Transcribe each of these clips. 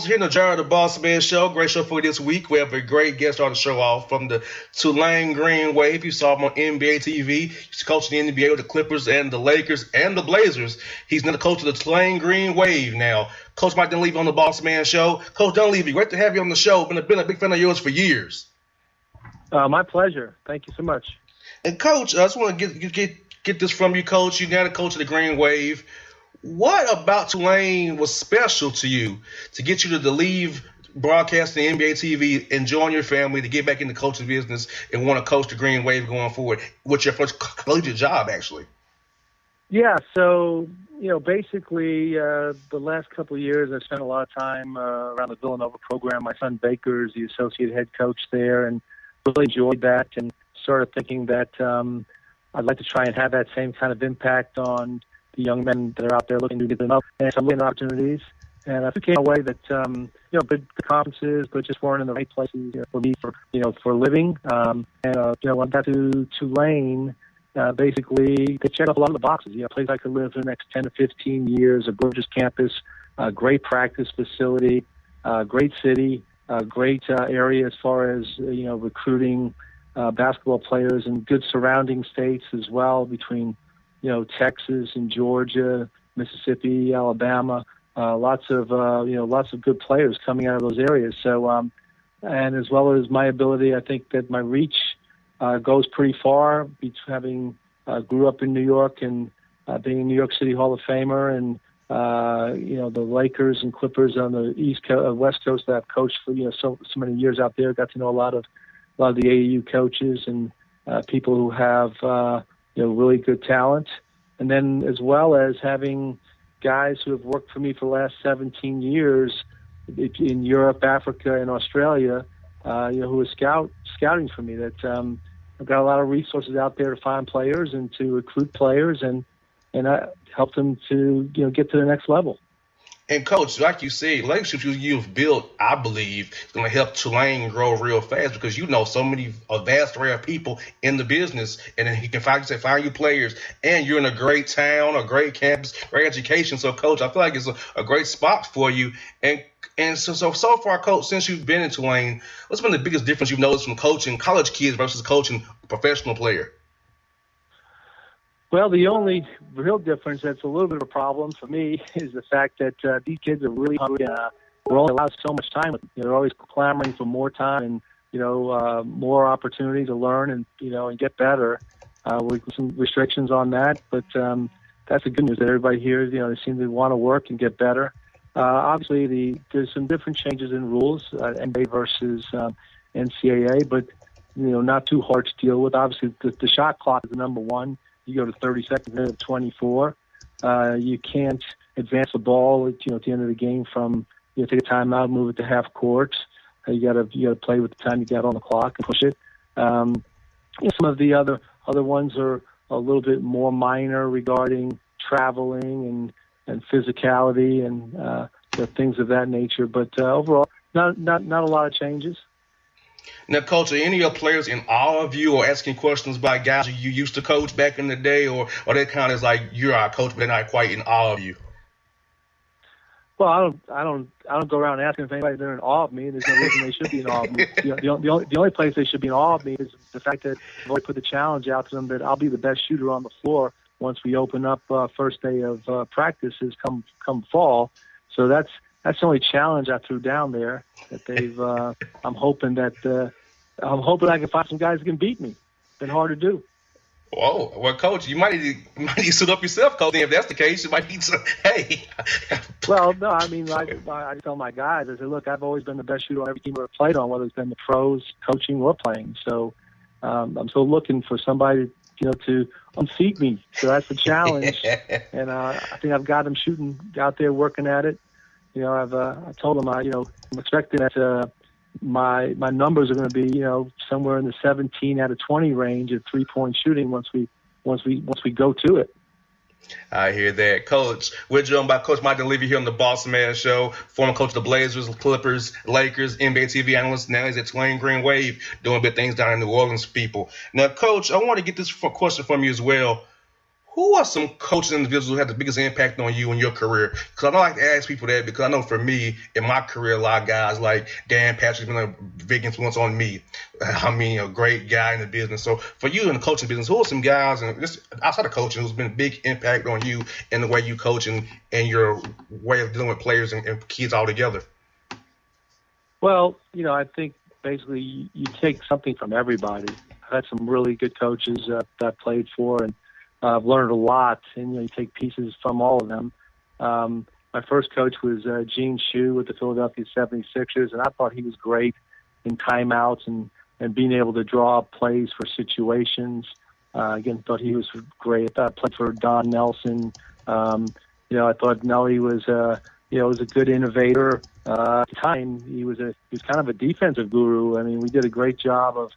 here in the Jar of the Bossman Show. Great show for this week. We have a great guest on the show off from the Tulane Green Wave. You saw him on NBA TV. He's coaching the NBA with the Clippers and the Lakers and the Blazers. He's now the coach of the Tulane Green Wave now. Coach Mike Dunleavy on the Bossman Show. Coach Dunleavy, great to have you on the show. Been a big fan of yours for years. My pleasure. Thank you so much. And Coach, I just want to get this from you, Coach. You're now the coach of the Green Wave. What about Tulane was special to you to get you to leave broadcasting NBA TV and join your family to get back into coaching business and want to coach the Green Wave going forward? What's your first collegiate job, actually? Yeah, so, basically the last couple of years I've spent a lot of time around the Villanova program. My son Baker is the associate head coach there and really enjoyed that and started thinking that I'd like to try and have that same kind of impact on the young men that are out there looking to get them up and some winning opportunities. And I became aware that, big conferences, but just weren't in the right places for me for living. When I got to Tulane, basically they checked off a lot of the boxes. A place I could live for the next 10 to 15 years, a gorgeous campus, a great practice facility, great city, great area as far as, recruiting basketball players, and good surrounding states as well between Texas and Georgia, Mississippi, Alabama, lots of good players coming out of those areas. So, and as well as my ability, I think that my reach goes pretty far. Having grew up in New York and being a New York City Hall of Famer, and the Lakers and Clippers on the West Coast that I've coached for so many years out there. Got to know a lot of the AAU coaches and people who have really good talent, and then as well as having guys who have worked for me for the last 17 years in Europe, Africa, and Australia, who are scouting for me. That I've got a lot of resources out there to find players and to recruit players and I help them to get to the next level. And Coach, like you said, relationships you've built, I believe, is going to help Tulane grow real fast because a vast array of people in the business, and then he can find you players, and you're in a great town, a great campus, great education. So, Coach, I feel like it's a great spot for you. And so far, Coach, since you've been in Tulane, what's been the biggest difference you've noticed from coaching college kids versus coaching a professional player? Well, the only real difference that's a little bit of a problem for me is the fact that these kids are really hungry. We're only allowed so much time. They're always clamoring for more time and more opportunity to learn and get better. With some restrictions on that, but that's the good news that everybody here, they seem to want to work and get better. Obviously, there's some different changes in rules, NBA versus NCAA, but not too hard to deal with. Obviously, the shot clock is the number one. You go to 30 seconds instead of 24. You can't advance the ball at the end of the game from take a timeout, move it to half court. You gotta play with the time you got on the clock and push it. Some of the other ones are a little bit more minor regarding traveling and physicality and things of that nature. But overall, not a lot of changes. Now, Coach, are any of your players in awe of you or asking questions by guys you used to coach back in the day, or are they kind of like you're our coach, but they're not quite in awe of you? Well, I don't go around asking if anybody they're in awe of me. There's no reason they should be in awe of me. The only place they should be in awe of me is the fact that I've already put the challenge out to them that I'll be the best shooter on the floor once we open up first day of practices come fall. So that's the only challenge I threw down there. That they've. I'm hoping I can find some guys that can beat me. Been hard to do. Whoa, well, Coach, you might need to suit up yourself, Coach. If that's the case, you might need to. Hey. Well, no, I mean, I tell my guys, I say, look, I've always been the best shooter on every team I've ever played on, whether it's been the pros, coaching, or playing. So I'm still looking for somebody, to unseat me. So that's the challenge, and I think I've got them shooting out there, working at it. I told them, I'm expecting that my numbers are going to be, somewhere in the 17 out of 20 range at 3-point shooting once we go to it. I hear that. Coach, we're joined by Coach Mike Dunleavy here on the Bossman Show, former coach of the Blazers, Clippers, Lakers, NBA TV analyst. Now he's at Tulane Green Wave doing big things down in New Orleans, people. Now, Coach, I want to get this question from you as well. Who are some coaches and individuals who had the biggest impact on you in your career? Because I don't like to ask people that, because I know for me, in my career, a lot of guys like Dan Patrick's been a big influence on me. I mean, a great guy in the business. So for you in the coaching business, who are some guys, and just outside of coaching, who's been a big impact on you in the way you coach and your way of dealing with players and kids altogether? Well, I think basically you take something from everybody. I've had some really good coaches that I played for, and I've learned a lot, and you take pieces from all of them. My first coach was Gene Shue with the Philadelphia 76ers, and I thought he was great in timeouts and being able to draw up plays for situations. Again, thought he was great. I played for Don Nelson. I thought Nelly was was a good innovator. At the time, he was kind of a defensive guru. I mean, we did a great job of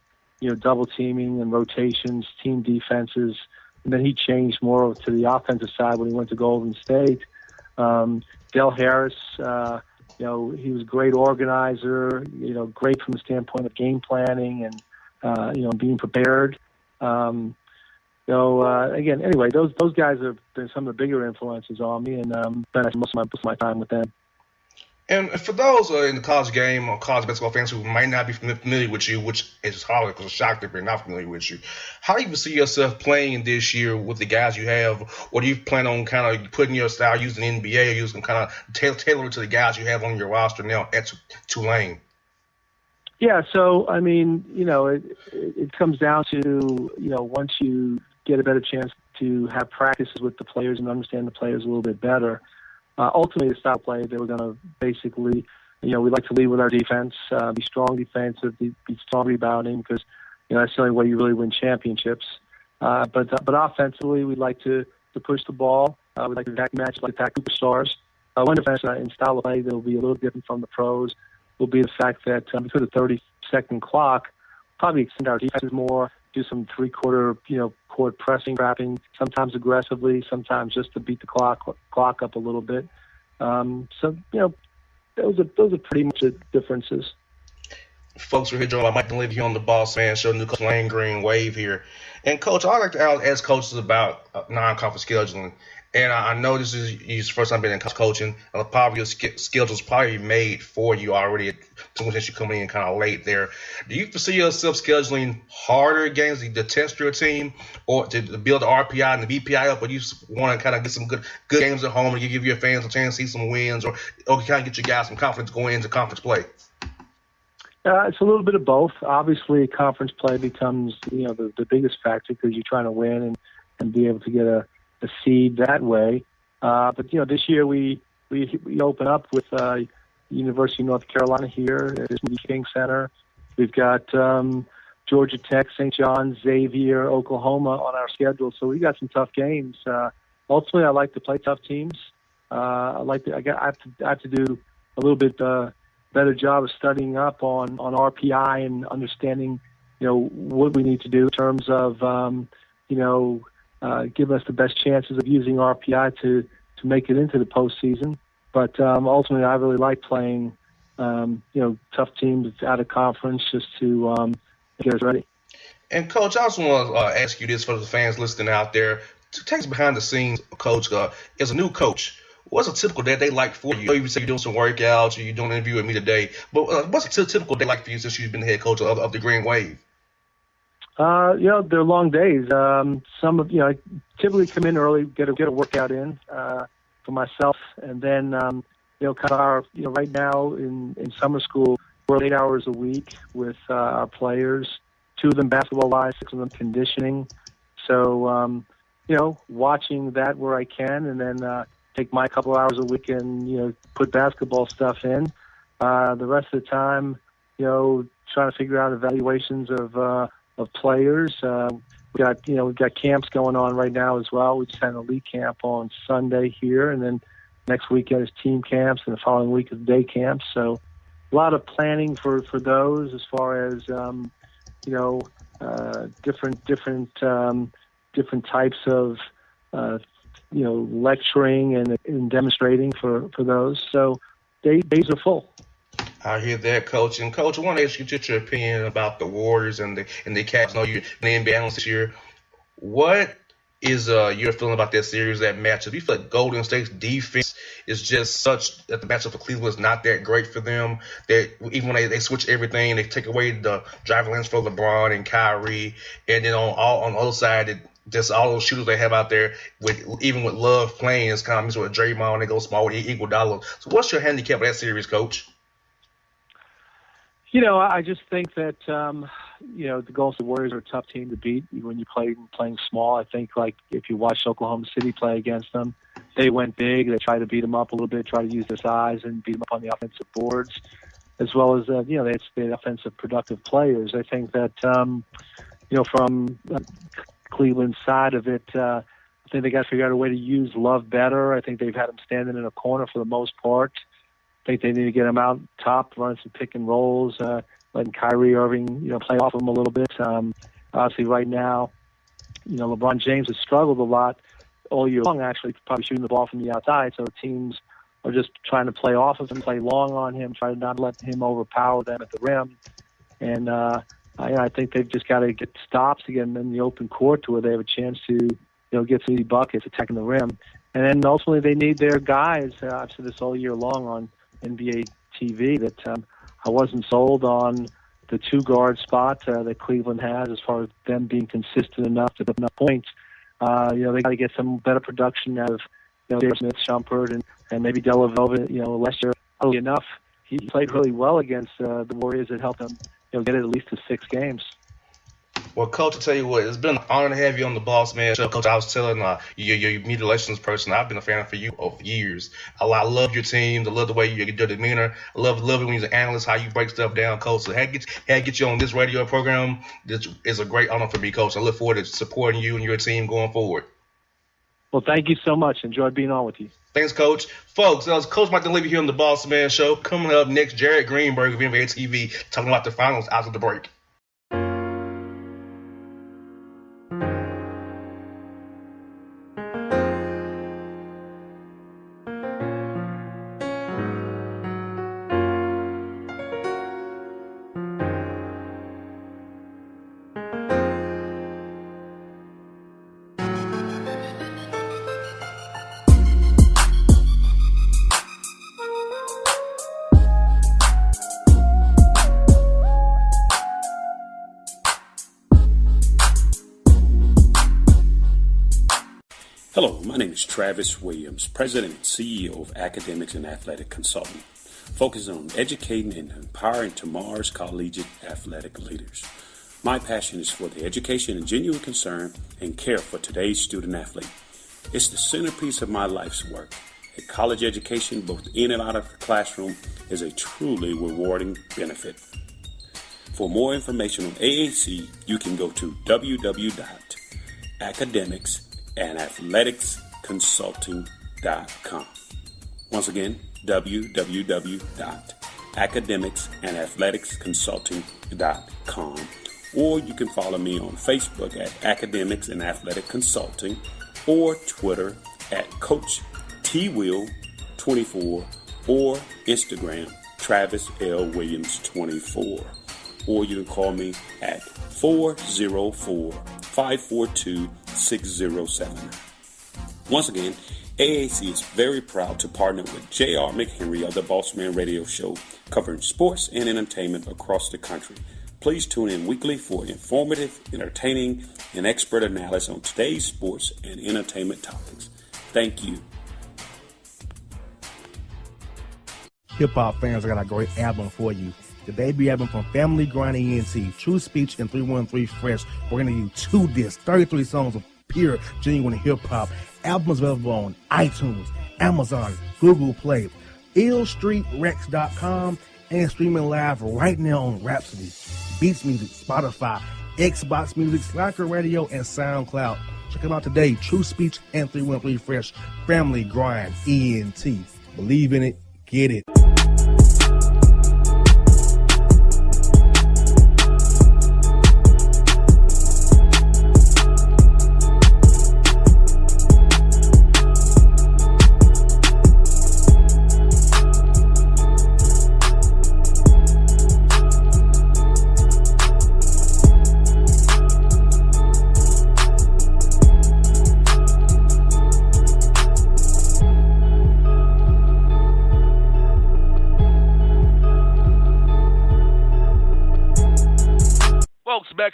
double teaming and rotations, team defenses. And then he changed more to the offensive side when he went to Golden State. Del Harris, he was a great organizer, great from the standpoint of game planning and, being prepared. Again, anyway, those guys have been some of the bigger influences on me, and spent most of my time with them. And for those in the college game or college basketball fans who might not be familiar with you, which is hard because it's a shock if they're not familiar with you, how do you see yourself playing this year with the guys you have? Or do you plan on kind of putting your style using the NBA or using kind of tailor it to the guys you have on your roster now at Tulane? Yeah, so, I mean, it comes down to, once you get a better chance to have practices with the players and understand the players a little bit better, ultimately, the style play, they were going to basically, we like to lead with our defense, be strong defensive, be strong rebounding, because, that's the only way you really win championships. But offensively, we'd like to push the ball. We'd like to attack match, like attack superstars. One defense in style of play that will be a little different from the pros will be the fact that because of the 30-second clock, probably extend our defenses more, do some three-quarter, court pressing, trapping, sometimes aggressively, sometimes just to beat the clock up a little bit. Those are pretty much the differences. Folks, we're here joined by Mike Dunleavy here on the Bossman Show, new coach Lane Green Wave here. And, Coach, I like to ask coaches about non-conference scheduling. And I know this is your first time being in coaching. Probably your schedule's probably made for you already since you come in kind of late there. Do you foresee yourself scheduling harder games to test your team or to build the RPI and the BPI up, or do you want to kind of get some good games at home to give your fans a chance to see some wins or kind of get your guys some confidence going into conference play? It's a little bit of both. Obviously, conference play becomes the biggest factor because you're trying to win and be able to get a seed that way. But this year we open up with University of North Carolina here at this King Center. We've got Georgia Tech, St. John's, Xavier, Oklahoma on our schedule. So we got some tough games. Ultimately, I like to play tough teams. I have to do a little bit better job of studying up on RPI and understanding what we need to do in terms of give us the best chances of using RPI to make it into the postseason. But ultimately, I really like playing, tough teams out of conference just to get us ready. And, Coach, I also want to ask you this for the fans listening out there. To take us behind the scenes, Coach, as a new coach, what's a typical day like for you? You say you're doing some workouts or you're doing an interview with me today, but what's a typical day like for you since you've been the head coach of the Green Wave? They're long days. Some of I typically come in early, get a workout in for myself, and then kind of our right now in summer school we're 8 hours a week with our players. 2 of them basketball-wise, 6 of them conditioning. So watching that where I can, and then take my couple hours a week and put basketball stuff in. The rest of the time, trying to figure out evaluations of players. We've got camps going on right now as well. We just had an elite camp on Sunday here, and then next weekend is team camps, and the following week is day camps. So a lot of planning for those as far as different types of lecturing and demonstrating for those. So days are full. I hear that, Coach. And, Coach, I want to ask you just your opinion about the Warriors and the Cavs. I know you're an NBA analyst this year. What is your feeling about that series, that matchup? You feel like Golden State's defense is just such that the matchup for Cleveland is not that great for them. That even when they switch everything, they take away the driving lanes for LeBron and Kyrie, and then on the other side, just all those shooters they have out there, even with Love playing, it's kind of mixed with Draymond, they go small with Iguodala. So what's your handicap of that series, Coach? I just think that, the Golden State Warriors are a tough team to beat when you playing small. I think, like, if you watched Oklahoma City play against them, they went big. They tried to beat them up a little bit, try to use their size and beat them up on the offensive boards, as well as, they had offensive productive players. I think that, from Cleveland's side of it, I think they got to figure out a way to use Love better. I think they've had him standing in a corner for the most part. I think they need to get him out top, run some pick and rolls, letting Kyrie Irving, play off him a little bit. Obviously, right now, LeBron James has struggled a lot all year long, actually, probably shooting the ball from the outside. So teams are just trying to play off of him, play long on him, try to not let him overpower them at the rim. And I think they've just got to get stops again in the open court to where they have a chance to, get some buckets, attacking the rim. And then ultimately they need their guys. I've said this all year long on NBA TV that I wasn't sold on the two-guard spot that Cleveland has as far as them being consistent enough to put enough points. They got to get some better production out of Dave Smith, Shumpert, and maybe Dellavedova. Last year, enough, he played really well against the Warriors that helped him get it at least to 6 games. Well, Coach, I'll tell you what, it's been an honor to have you on the Bossman Show. Coach, I was telling your media relations person, I've been a fan for you over years. I love your team. I love the way your demeanor. I love it when you're an analyst, how you break stuff down, Coach. So had to get you on this radio program. This is a great honor for me, Coach. I look forward to supporting you and your team going forward. Well, thank you so much. Enjoyed being on with you. Thanks, Coach. Folks, that was Coach Mike Dunleavy here on the Bossman Show. Coming up next, Jared Greenberg of NBA TV talking about the finals after the break. Hello, my name is Travis Williams, President and CEO of Academics and Athletic Consulting, focusing on educating and empowering tomorrow's collegiate athletic leaders. My passion is for the education and genuine concern and care for today's student athlete. It's the centerpiece of my life's work. A college education, both in and out of the classroom, is a truly rewarding benefit. For more information on AAC, you can go to www.academicsandathleticsconsulting.com. Once again, www.academicsandathleticsconsulting.com. Or you can follow me on Facebook at Academics and Athletic Consulting, or Twitter at Coach TWill24, or Instagram Travis L. Williams 24. Or you can call me at 404-542-6079. Once again, AAC is very proud to partner with J.R. McHenry of the Bossman Radio Show, covering sports and entertainment across the country. Please tune in weekly for informative, entertaining, and expert analysis on today's sports and entertainment topics. Thank you. Hip-hop fans, I got a great album for you. The debut album from Family Grind ENT, TrueSpeech and 313 Fresh. We're going to give you 2 discs, 33 songs of pure, genuine hip-hop. Album is available on iTunes, Amazon, Google Play, illstreetrex.com, and streaming live right now on Rhapsody, Beats Music, Spotify, Xbox Music, Slacker Radio, and SoundCloud. Check them out today. TrueSpeech and 313 Fresh. Family Grind ENT. Believe in it. Get it.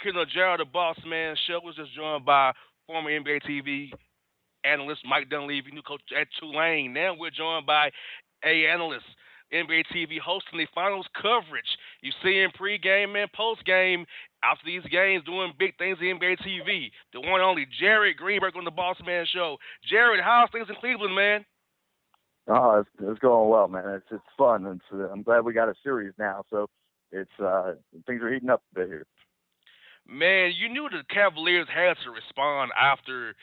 here on the Jared the Bossman Show. Was just joined by former NBA TV analyst Mike Dunleavy, new coach at Tulane. Now we're joined by a analyst, NBA TV, hosting the finals coverage. You see him pregame and postgame after these games doing big things in NBA TV. The one and only Jared Greenberg on the Bossman Show. Jared, how's things in Cleveland, man? Oh, it's going well, man. It's fun. I'm glad we got a series now, so it's things are heating up a bit here. Man, you knew the Cavaliers had to respond after,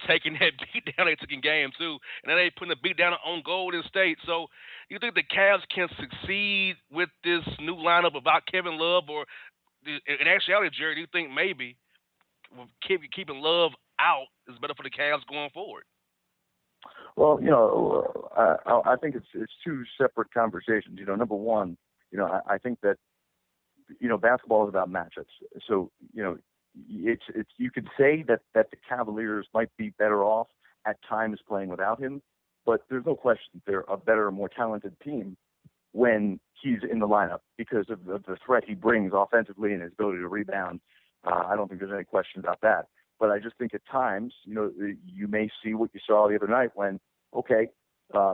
taking that beat down they took in game 2, and then they putting the beat down on Golden State. So you think the Cavs can succeed with this new lineup without Kevin Love? Or in actuality, Jerry, do you think maybe keeping Love out is better for the Cavs going forward? Well, I think it's two separate conversations. Number one, I think that basketball is about matchups. So, it's you could say that the Cavaliers might be better off at times playing without him, but there's no question they're a better, more talented team when he's in the lineup because of the threat he brings offensively and his ability to rebound. I don't think there's any question about that. But I just think at times, you may see what you saw the other night when,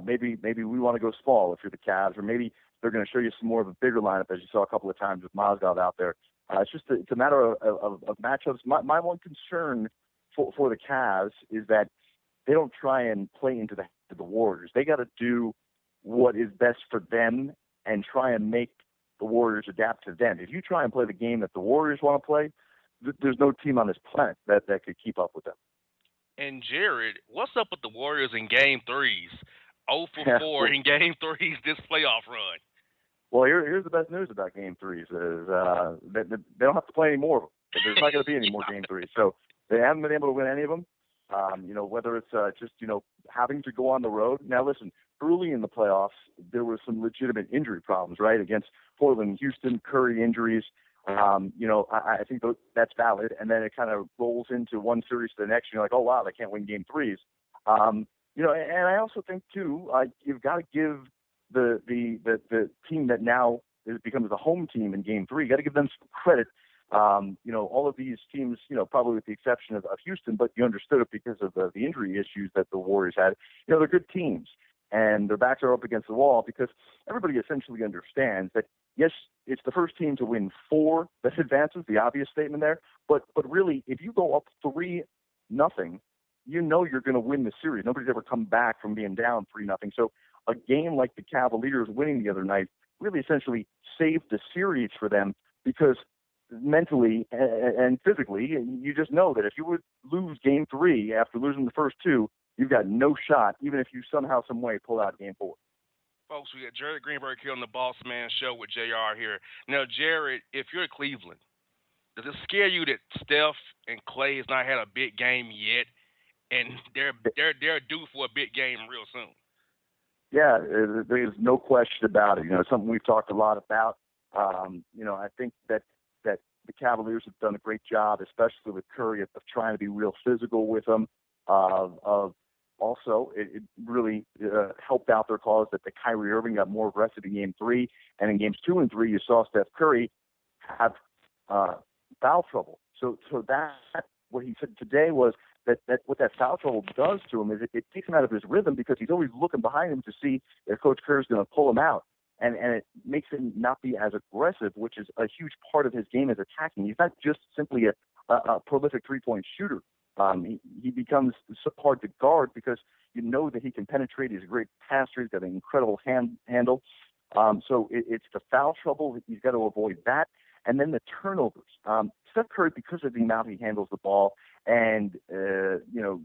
maybe we want to go small if you're the Cavs, or maybe they're going to show you some more of a bigger lineup, as you saw a couple of times with Mozgov out there. It's a matter of matchups. My one concern for the Cavs is that they don't try and play into the Warriors. They got to do what is best for them and try and make the Warriors adapt to them. If you try and play the game that the Warriors want to play, there's no team on this planet that could keep up with them. And Jared, what's up with the Warriors in Game 3s? 0 for 4 in Game 3s this playoff run. Well, here's the best news about Game 3s is they don't have to play any more. There's not going to be any more Game 3s. So they haven't been able to win any of them. Whether it's just having to go on the road. Now, listen, early in the playoffs, there were some legitimate injury problems, right, against Portland, Houston, Curry injuries. I think that's valid, and then it kind of rolls into one series to the next. You're like, oh wow, they can't win Game 3s. And I also think too, you've got to give the team that now becomes the home team in Game 3. You got to give them some credit. All of these teams, probably with the exception of Houston, but you understood it because of the injury issues that the Warriors had. They're good teams, and their backs are up against the wall because everybody essentially understands that. Yes, it's the first team to win 4 that advances, the obvious statement there. But really, if you go up 3-0, you're going to win the series. Nobody's ever come back from being down 3-0. So a game like the Cavaliers winning the other night really essentially saved the series for them because mentally and physically, you just know that if you would lose Game 3 after losing the first 2, you've got no shot, even if you somehow, some way pull out Game 4. Folks, we got Jared Greenberg here on the Bossman Show with JR here. Now, Jared, if you're Cleveland, does it scare you that Steph and Clay has not had a big game yet, and they're due for a big game real soon? Yeah, there's no question about it. It's something we've talked a lot about. I think that the Cavaliers have done a great job, especially with Curry, of trying to be real physical with them, Also, it really helped out their cause that the Kyrie Irving got more aggressive in Game 3, and in Games 2 and 3, you saw Steph Curry have foul trouble. So that what he said today was that what that foul trouble does to him is it takes him out of his rhythm because he's always looking behind him to see if Coach Kerr's going to pull him out, and it makes him not be as aggressive, which is a huge part of his game as attacking. He's not just simply a prolific three-point shooter. He becomes so hard to guard because you know that he can penetrate. He's a great passer. He's got an incredible handle. So it's the foul trouble. He's got to avoid that. And then the turnovers. Steph Curry, because of the amount he handles the ball and,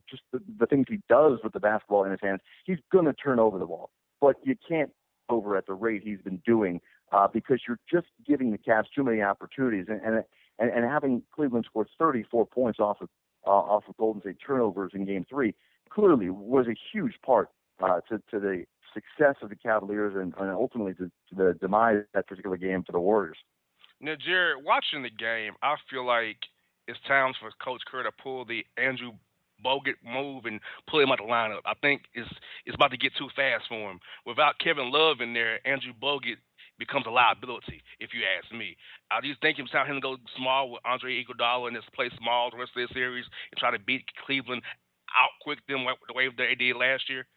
just the things he does with the basketball in his hands, he's going to turn over the ball. But you can't over at the rate he's been doing because you're just giving the Cavs too many opportunities. And having Cleveland score 34 points off of Golden State turnovers in Game 3 clearly was a huge part to the success of the Cavaliers and ultimately to the demise of that particular game for the Warriors. Now, Jared, watching the game, I feel like it's time for Coach Kerr to pull the Andrew Bogut move and pull him out the lineup. I think it's about to get too fast for him. Without Kevin Love in there, Andrew Bogut becomes a liability, if you ask me. Do you think it's time him to go small with Andre Iguodala and just play small the rest of this series and try to beat Cleveland, out quick them the way they did last year?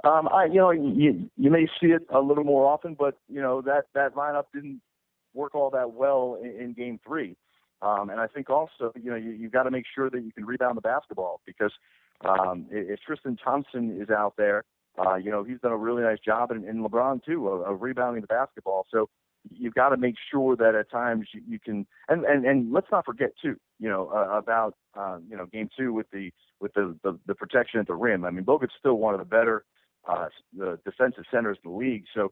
You may see it a little more often, but that lineup didn't work all that well in Game 3. And I think also, you've got to make sure that you can rebound the basketball, because if Tristan Thompson is out there, he's done a really nice job, and LeBron too, of rebounding the basketball. So you've got to make sure that at times you can, and let's not forget too, about Game 2 with the protection at the rim. I mean, Bogut's still one of the better the defensive centers in the league. So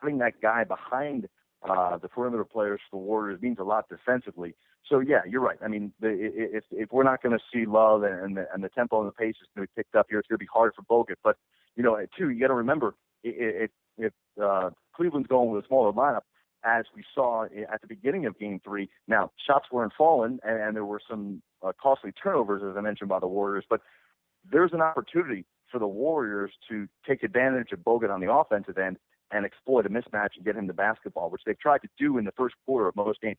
having that guy behind the perimeter players for the Warriors means a lot defensively. So yeah, you're right. I mean, if we're not going to see love and the tempo and the pace is going to be picked up here, it's going to be hard for Bogut. But too, you got to remember if Cleveland's going with a smaller lineup, as we saw at the beginning of Game 3. Now, shots weren't falling, and there were some costly turnovers, as I mentioned, by the Warriors. But there's an opportunity for the Warriors to take advantage of Bogut on the offensive end and exploit a mismatch and get him the basketball, which they've tried to do in the first quarter of most games.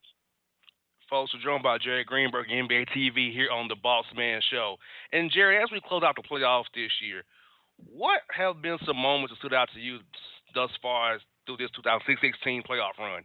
Folks, we're joined by Jerry Greenberg, NBA TV, here on the Bossman Show. And, Jerry, as we close out the playoffs this year, what have been some moments that stood out to you thus far through this 2016 playoff run?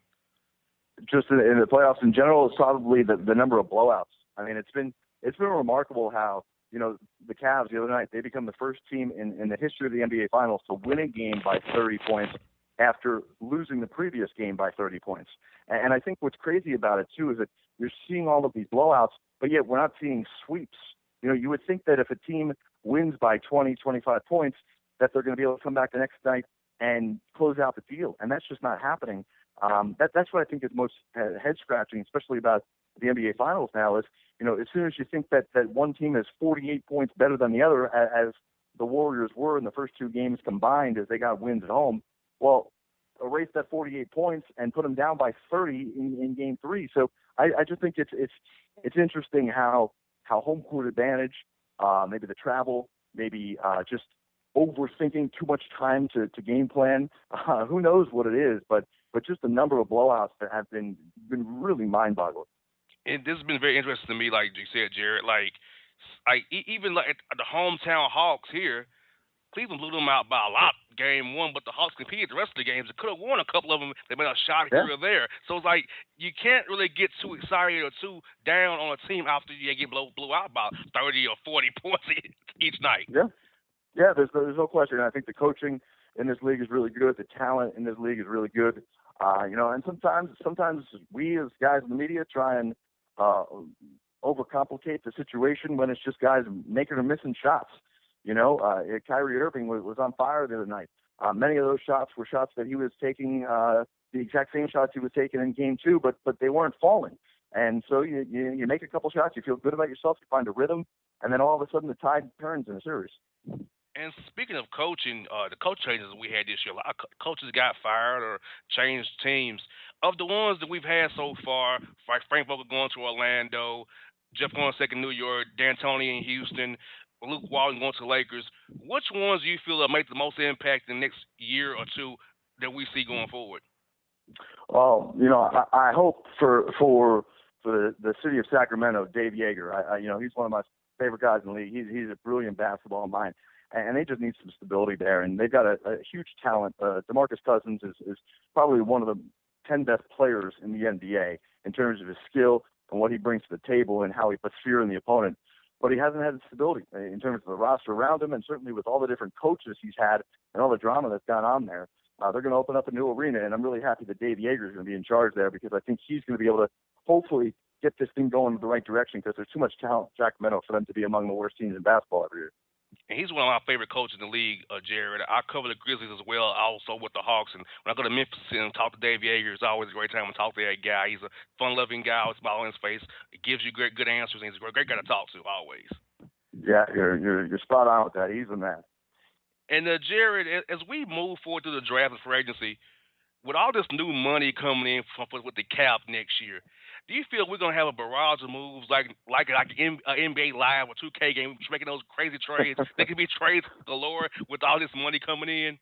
Just in the playoffs in general, it's probably the number of blowouts. I mean, it's been remarkable how, the Cavs the other night, they become the first team in the history of the NBA Finals to win a game by 30 points after losing the previous game by 30 points. And I think what's crazy about it, too, is that you're seeing all of these blowouts, but yet we're not seeing sweeps. You would think that if a team wins by 20, 25 points, that they're going to be able to come back the next night and close out the deal. And that's just not happening. That's what I think is most head-scratching, especially about the NBA Finals now, is, as soon as you think that one team is 48 points better than the other, as the Warriors were in the first two games combined as they got wins at home, well, erase that 48 points and put them down by 30 in Game 3. So I just think it's interesting how home court advantage, maybe the travel, maybe just overthinking too much time to game plan. Who knows what it is, but just the number of blowouts that have been really mind-boggling. And this has been very interesting to me, like you said, Jared. Even like the hometown Hawks here, Cleveland blew them out by a lot Game 1, but the Hawks competed the rest of the games. They could have won a couple of them. They made a shot here or there. So it's like you can't really get too excited or too down on a team after you get blew out by 30 or 40 points each night. Yeah, there's no question. I think the coaching in this league is really good. The talent in this league is really good. And sometimes we as guys in the media try and overcomplicate the situation when it's just guys making or missing shots. Kyrie Irving was on fire the other night. Many of those shots were shots that he was taking, the exact same shots he was taking in Game 2, but they weren't falling. And so you make a couple shots, you feel good about yourself, you find a rhythm, and then all of a sudden the tide turns in a series. And speaking of coaching, the coach changes we had this year, a lot of coaches got fired or changed teams. Of the ones that we've had so far, like Frank Vogel going to Orlando, Jeff Hornacek in New York, D'Antoni in Houston, Luke Walton going to the Lakers, which ones do you feel will make the most impact in the next year or two that we see going forward? Well, I hope for the city of Sacramento, Dave Yeager. He's one of my favorite guys in the league. He's a brilliant basketball mind. And they just need some stability there. And they've got a huge talent. DeMarcus Cousins is probably one of the 10 best players in the NBA in terms of his skill and what he brings to the table and how he puts fear in the opponent. But he hasn't had the stability in terms of the roster around him, and certainly with all the different coaches he's had and all the drama that's gone on there. They're going to open up a new arena, and I'm really happy that Dave Yeager is going to be in charge there, because I think he's going to be able to hopefully get this thing going in the right direction, because there's too much talent in Sacramento for them to be among the worst teams in basketball every year. And he's one of my favorite coaches in the league, Jared. I cover the Grizzlies as well, also with the Hawks. And when I go to Memphis and talk to Dave Yeager, it's always a great time to talk to that guy. He's a fun-loving guy with a smile on his face. He gives you good answers, and he's a great guy to talk to always. Yeah, you're spot on with that. He's the man. And, Jared, as we move forward through the draft and free agency, with all this new money coming in with the cap next year, do you feel we're going to have a barrage of moves like NBA Live or 2K game, making those crazy trades? There could be trades galore with all this money coming in.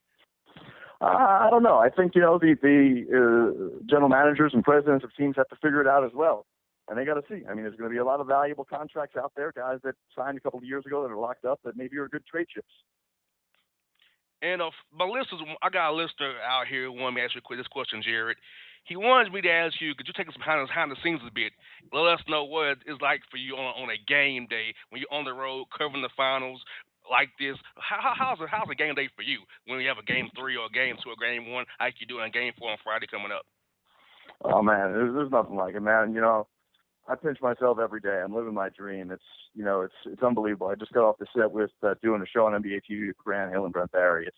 I don't know. I think, the general managers and presidents of teams have to figure it out as well. And they got to see. I mean, there's going to be a lot of valuable contracts out there, guys that signed a couple of years ago that are locked up that maybe are good trade chips. And my listeners, I got a listener out here who wanted me to ask you this question, Jared. He wanted me to ask you, could you take us behind the scenes a bit? Let us know what it's like for you on a game day when you're on the road covering the finals like this. How's a game day for you when you have a game 3 or a game 2 or game 1 like you do in game 4 on Friday coming up? Oh, man, there's nothing like it, man. I pinch myself every day. I'm living my dream. It's unbelievable. I just got off the set with doing a show on NBA TV with Grant Hill and Brent Barry. It's,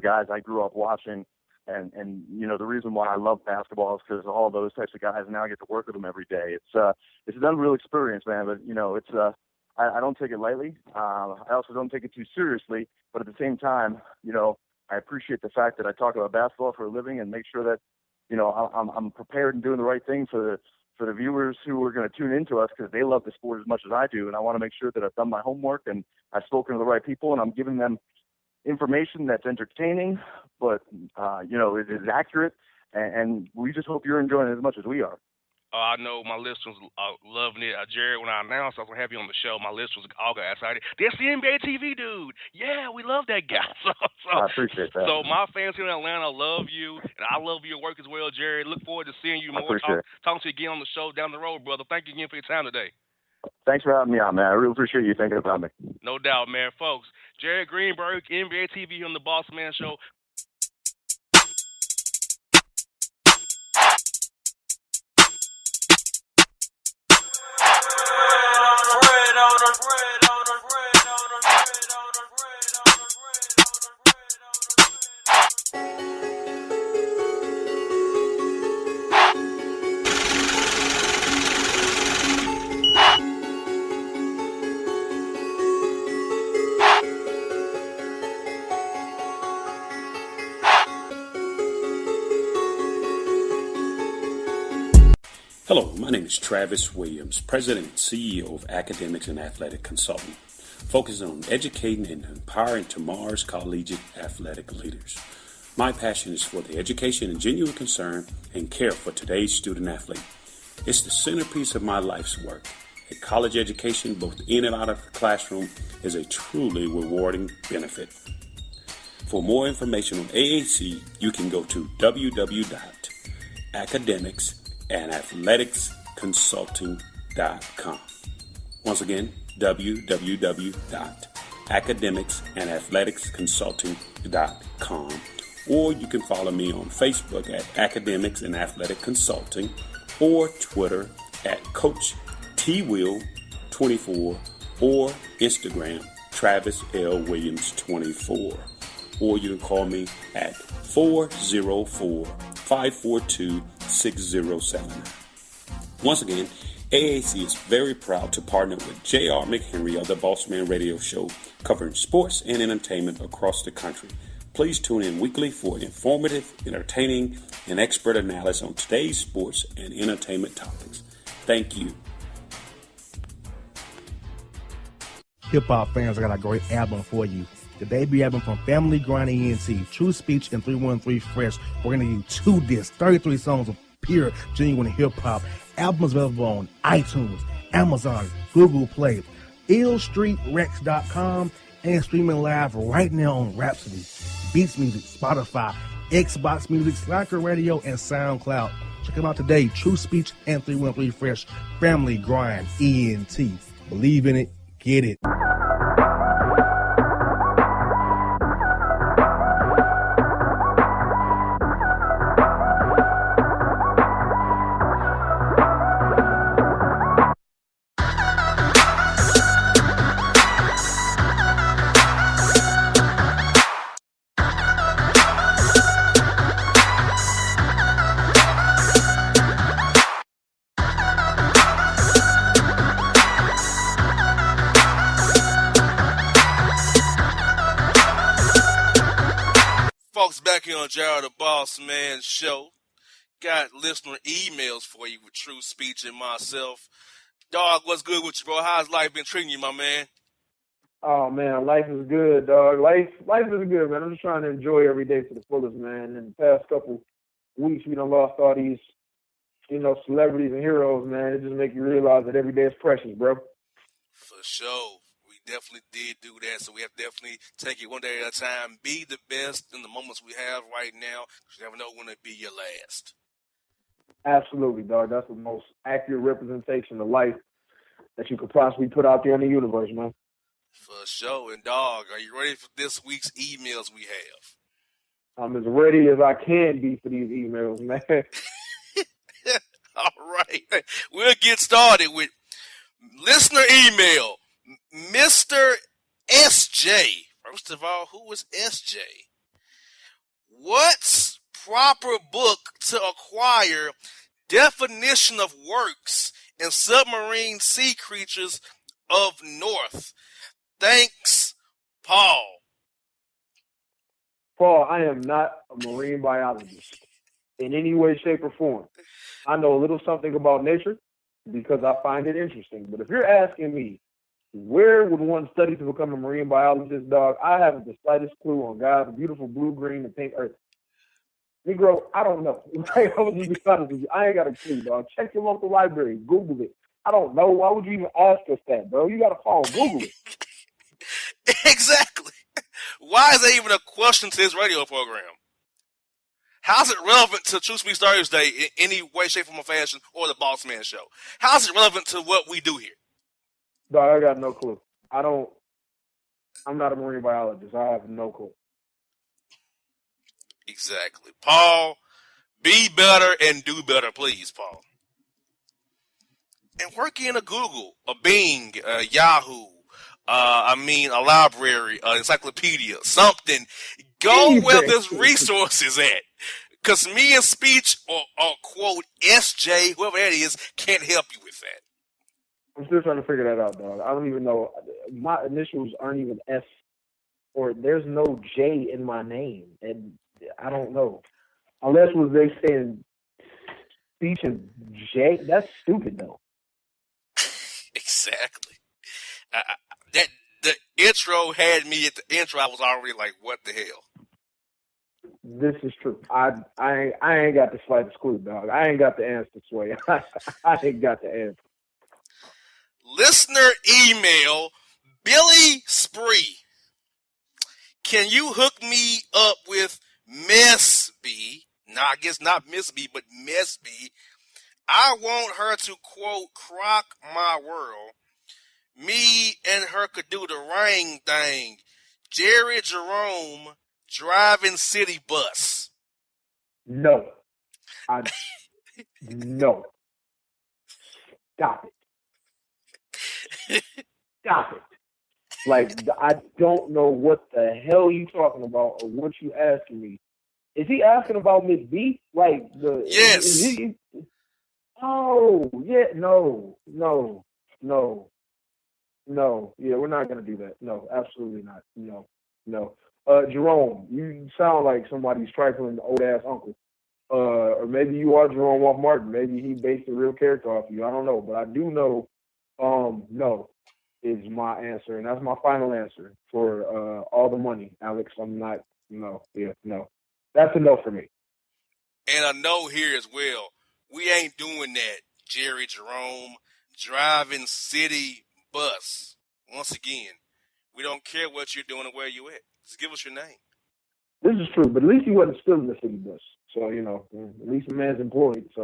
guys I grew up watching. And the reason why I love basketball is because all those types of guys, now I get to work with them every day. It's an unreal experience, man. But, I don't take it lightly. I also don't take it too seriously. But at the same time, I appreciate the fact that I talk about basketball for a living and make sure that, I'm prepared and doing the right thing for the viewers who are going to tune into us because they love the sport as much as I do. And I want to make sure that I've done my homework and I've spoken to the right people and I'm giving them information that's entertaining, but, it is accurate. And we just hope you're enjoying it as much as we are. I know my listeners are loving it. Jared, when I announced I was going to have you on the show, my listeners all got excited. That's the NBA TV dude. Yeah, we love that guy. So I appreciate that. So my fans here in Atlanta love you, and I love your work as well, Jared. Look forward to seeing you more, talking to you again on the show down the road, brother. Thank you again for your time today. Thanks for having me on, man. I really appreciate you thinking about me. No doubt, man. Folks, Jared Greenberg, NBA TV on the Bossman Show. Hello, my name is Travis Williams, President and CEO of Academics and Athletic Consulting, focusing on educating and empowering tomorrow's collegiate athletic leaders. My passion is for the education and genuine concern and care for today's student athlete. It's the centerpiece of my life's work. A college education, both in and out of the classroom, is a truly rewarding benefit. For more information on AAC, you can go to www.academicsandathleticsconsulting.com. Once again, www.academicsandathleticsconsulting.com. Or you can follow me on Facebook at Academics and Athletic Consulting or Twitter at Coach TWill24 or Instagram Travis L. Williams 24. Or you can call me at 404-542-6079. Once again, AAC is very proud to partner with J.R. McHenry of the Bossman Radio Show, covering sports and entertainment across the country. Please tune in weekly for informative, entertaining, and expert analysis on today's sports and entertainment topics. Thank you. Hip-hop fans, I got a great album for you. The debut album from Family Grind ENT, TrueSpeech and 313 Fresh. We're going to give you 2 discs, 33 songs of pure, genuine hip-hop. Albums available on iTunes, Amazon, Google Play, illstreetrex.com, and streaming live right now on Rhapsody, Beats Music, Spotify, Xbox Music, Slacker Radio, and SoundCloud. Check them out today, TrueSpeech and 313 Fresh, Family Grind ENT. Believe in it, get it. Folks, back here on Jared the Bossman Show. Got listener emails for you with TrueSpeech and myself. Dog, what's good with you, bro? How's life been treating you, my man? Oh man, life is good, dog. Life is good, man. I'm just trying to enjoy every day to the fullest, man. In the past couple weeks, we done lost all these, celebrities and heroes, man. It just make you realize that every day is precious, bro. For sure. We definitely did do that, so we have to definitely take it one day at a time. Be the best in the moments we have right now, because you never know when it'll be your last. Absolutely, dog. That's the most accurate representation of life that you could possibly put out there in the universe, man. For sure. And, dog, are you ready for this week's emails we have? I'm as ready as I can be for these emails, man. All right. We'll get started with listener email. Mr. SJ. First of all, who is SJ? What's proper book to acquire definition of works and submarine sea creatures of North? Thanks, Paul. Paul, I am not a marine biologist in any way, shape, or form. I know a little something about nature because I find it interesting. But if you're asking me, where would one study to become a marine biologist, dog? I haven't the slightest clue on God's beautiful blue, green, and pink earth. Negro, I don't know. I ain't got a clue, dog. Check your local library. Google it. I don't know. Why would you even ask us that, bro? You got to call Google it. Exactly. Why is that even a question to this radio program? How's it relevant to TrueSpeech Thursday in any way, shape, form, or fashion, or the Bossman Show? How's it relevant to what we do here? Dog, I got no clue. I'm not a marine biologist. I have no clue. Exactly. Paul, be better and do better, please, Paul. And work in a Google, a Bing, a Yahoo, a library, an encyclopedia, something. Go where this resource is at. Because me and speech or quote SJ, whoever that is, can't help you with that. I'm still trying to figure that out, dog. I don't even know. My initials aren't even S, or there's no J in my name. And I don't know. Unless was they saying speech and J. That's stupid, though. Exactly. The intro had me at the intro. I was already like, what the hell? This is true. I ain't got the slightest clue, dog. I ain't got the answer, Sway. I ain't got the answer. Listener email, Billy Spree. Can you hook me up with Miss B? No, I guess not Miss B, but Miss B. I want her to, quote, crock my world. Me and her could do the ring thing. Jerry Jerome driving city bus. No. No. Stop it. Stop it. Like, I don't know what the hell you talking about or what you asking me. Is he asking about Miss B? Like, yes. Oh, yeah, no. Yeah, we're not going to do that. No, absolutely not. No. Jerome, you sound like somebody's trifling old-ass uncle. Or maybe you are Jerome Wolf Martin. Maybe he based a real character off you. I don't know. But I do know, no is my answer. And that's my final answer for all the money, Alex. I'm not, no. That's a no for me. And a no here as well. We ain't doing that, Jerry Jerome driving city bus. Once again, we don't care what you're doing or where you at. Just give us your name. This is true, but at least he wasn't stealing the city bus. So, at least the man's employed. So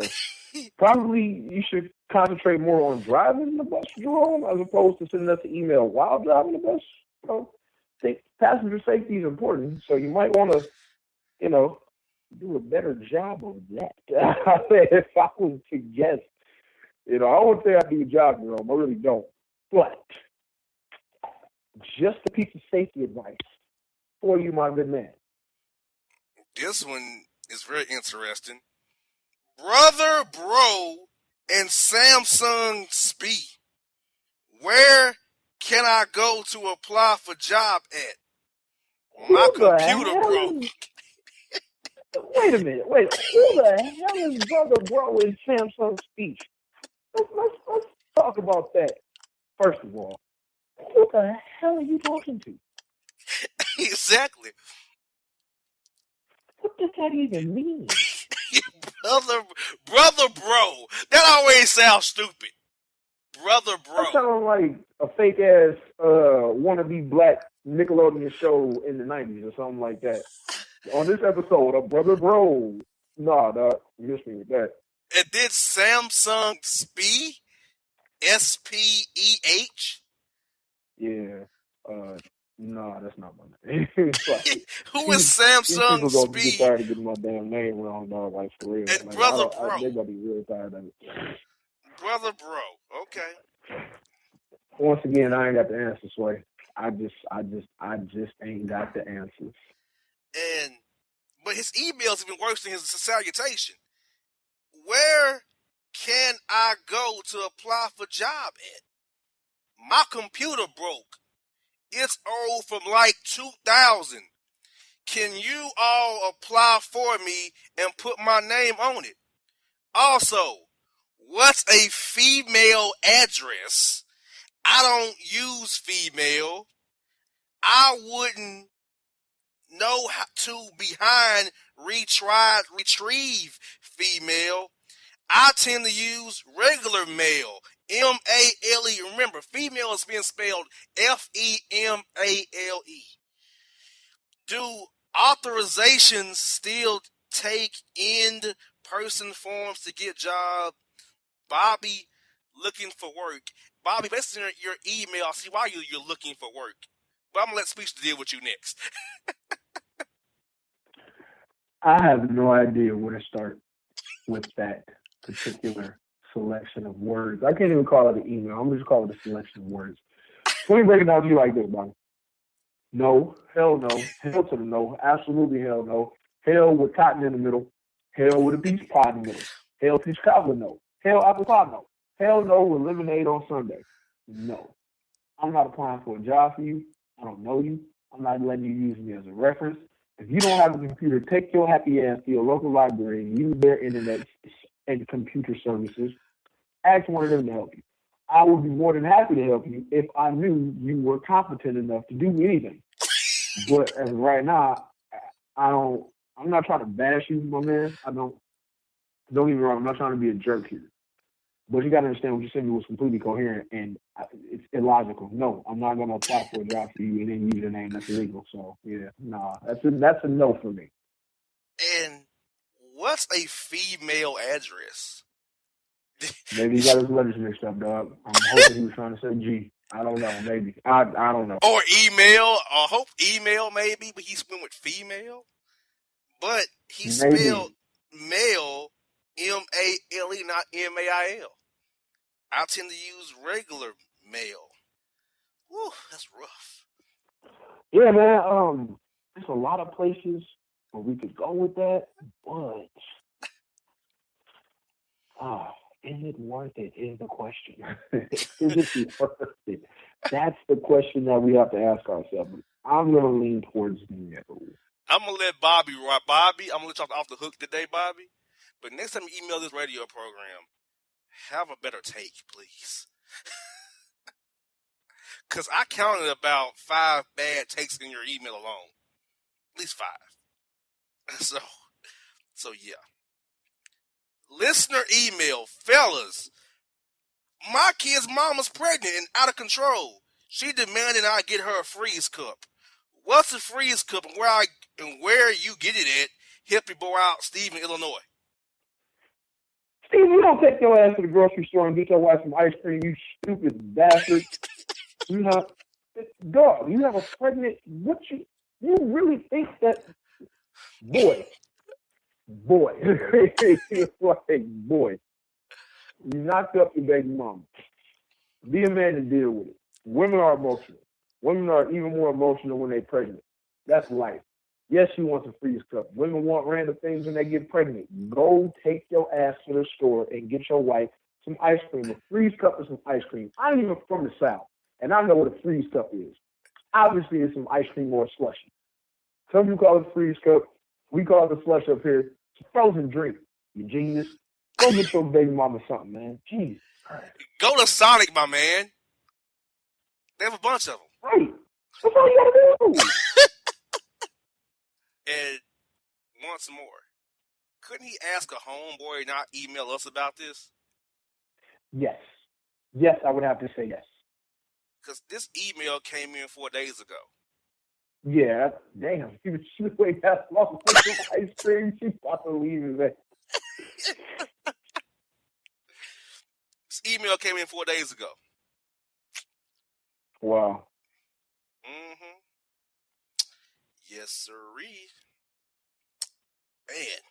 probably you should concentrate more on driving the bus, Jerome, as opposed to sending us an email while driving the bus. I think passenger safety is important, so you might want to, do a better job of that. If I was to guess, I won't say I do a job, Jerome. I really don't. But just a piece of safety advice for you, my good man. This one is very interesting. Brother Bro and Samsung Speed. Where can I go to apply for job at? My computer broke. Wait a minute. Who the hell is Brother Bro in Samsung Speech? Let's talk about that, first of all. Who the hell are you talking to? Exactly. What does that even mean? brother, bro. That always sounds stupid. Brother, bro. That sounds like a fake ass wannabe black Nickelodeon show in the 90s or something like that. On this episode of Brother Bro. Nah, dog, you missed me with that. And then Samsung Spee? SPEH? Yeah. Nah, that's not my name. Like, Who is these Samsung people gonna get Spee? tired of getting my damn name wrong, dog. Like, for real. And Like, Brother Bro. they're gonna be real tired of it. Brother Bro. Okay. Once again, I ain't got the answers, Sway. I just ain't got the answers. But his email's even worse than his salutation. Where can I go to apply for job at? My computer broke. It's old from like 2000. Can you all apply for me and put my name on it? Also, what's a female address? I don't use female. I wouldn't know how to retrieve female. I tend to use regular male. M-A-L-E. Remember, female is being spelled F-E-M-A-L-E. Do authorizations still take in-person forms to get job? Bobby looking for work. Bobby, based on your email, I see why you're looking for work. But I'm going to let Speech deal with you next. I have no idea where to start with that particular selection of words. I can't even call it an email. I'm just calling it a selection of words. So let me break it down to you like this, Bobby. No, hell no, hell to the no, absolutely hell no. Hell with cotton in the middle. Hell with a peach pie in the middle. Hell peach cobbler no. Hell apple pie no. Hell no with lemonade on Sunday. No. I'm not applying for a job for you. I don't know you. I'm not letting you use me as a reference. If you don't have a computer, take your happy ass to your local library and use their internet and computer services. Ask one of them to help you. I would be more than happy to help you if I knew you were competent enough to do anything. But as of right now, I'm not trying to bash you, my man. Don't get me wrong. I'm not trying to be a jerk here. But you got to understand what you said was completely coherent and it's illogical. No, I'm not going to apply for a job for you and then use your name. That's illegal. So, yeah, nah, that's a no for me. And what's a female address? Maybe he got his letters mixed up, dog. I'm hoping he was trying to say G. I don't know. Maybe. I don't know. Or email. I hope email maybe, but he went with female. But he spelled male M-A-L-E, not M-A-I-L. I tend to use regular male. Whew, that's rough. Yeah, man. There's a lot of places where we could go with that, but is it worth it? Is the question. Is it worth it? That's the question that we have to ask ourselves. I'm going to lean towards no. I'm going to let Bobby rock. Bobby, I'm going to let you off the hook today, Bobby. But next time you email this radio program, have a better take, please. Because I counted about 5 bad takes in your email alone. At least 5. So yeah. Listener email, fellas. My kid's mama's pregnant and out of control. She demanded I get her a freeze cup. What's a freeze cup and where you get it at? Help your boy out, Steve in Illinois. Steve, you don't take your ass to the grocery store and get your wife some ice cream, you stupid bastard. Dog, you have a pregnant, you really think that, boy, like, boy, you knocked up your baby mama. Be a man and deal with it. Women are emotional. Women are even more emotional when they're pregnant. That's life. Yes, she wants a freeze cup. Women want random things when they get pregnant. Go take your ass to the store and get your wife some ice cream. A freeze cup is some ice cream. I'm even from the South, and I know what a freeze cup is. Obviously, it's some ice cream or a slushie. Some people call it a freeze cup. We call it a slush up here. It's a frozen drink. You genius. Go get your baby mama something, man. Jeez. Go to Sonic, my man. They have a bunch of them. Right. That's all you gotta do. And once more, couldn't he ask a homeboy and not email us about this? Yes. Yes, I would have to say yes. Because this email came in 4 days ago. Yeah, damn. She was waiting that long for some ice cream. She thought to leave it. This email came in 4 days ago. Wow. Mm-hmm. Yes, sirree. Man.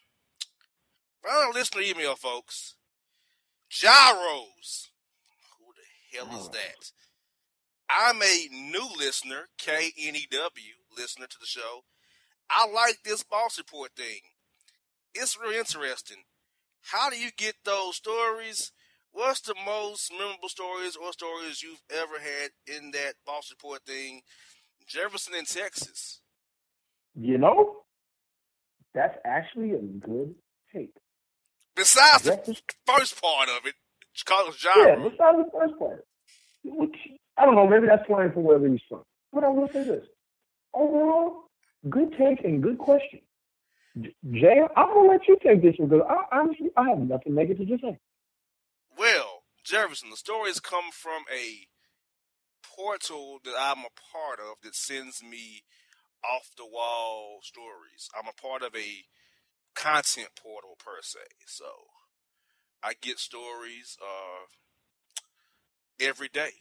Well, listener email, folks. Gyros. Who the hell is that? I'm a new listener, KNEW, listener to the show. I like this boss report thing. It's real interesting. How do you get those stories? What's the most memorable stories or stories you've ever had in that boss report thing? Jefferson in Texas. You know, that's actually a good take. Besides the first part of it, it's called gyro. Yeah, besides the first part. Which, I don't know, maybe that's playing for wherever he's from. But I will say this. Overall, good take and good question. Jay, I'm going to let you take this one because honestly, I have nothing negative to say. Well, Jefferson, the stories come from a portal that I'm a part of that sends me off-the-wall stories. I'm a part of a content portal, per se. So I get stories every day.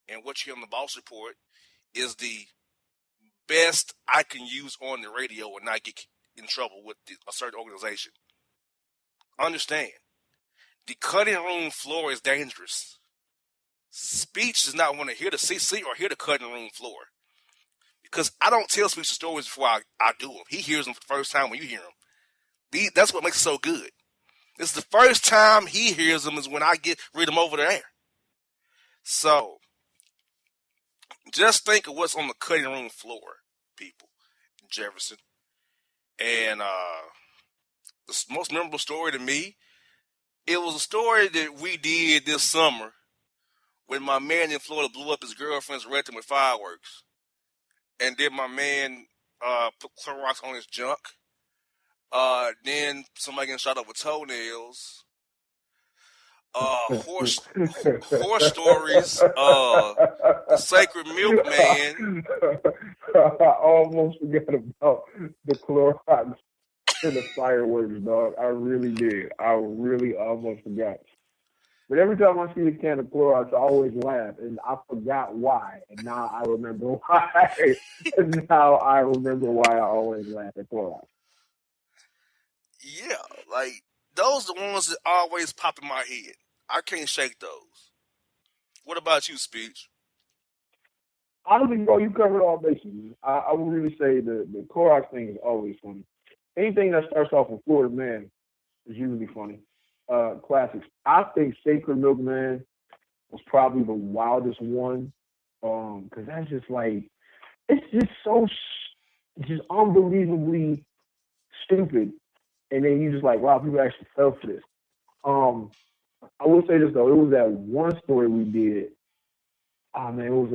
And what you hear on the Boss Report is the best I can use on the radio and not get in trouble with a certain organization. Understand, the cutting room floor is dangerous. Speech does not want to hear the CC or hear the cutting room floor. Because I don't tell Speech the stories before I do them. He hears them for the first time when you hear them. That's what makes it so good. It's the first time he hears them is when I read them over the air. So, just think of what's on the cutting room floor, people, Jefferson. And the most memorable story to me, it was a story that we did this summer when my man in Florida blew up his girlfriend's rectum with fireworks. And then my man put Clorox on his junk. Then somebody getting shot up with toenails. Horse stories. The Sacred Milkman. I almost forgot about the Clorox and the fireworks, dog. I really did. I really almost forgot. But every time I see a can of Clorox, I always laugh, and I forgot why, and now I remember why. And now I remember why I always laugh at Clorox. Yeah, like, those are the ones that always pop in my head. I can't shake those. What about you, Speech? Honestly, bro, you covered all bases. I would really say the Clorox thing is always funny. Anything that starts off with Florida Man is usually funny. Classics. I think Sacred Milkman was probably the wildest one, because that's just like, it's just so just unbelievably stupid, and then you just like, wow, people actually fell for this. I will say this though, it was that one story we did. Oh man, it was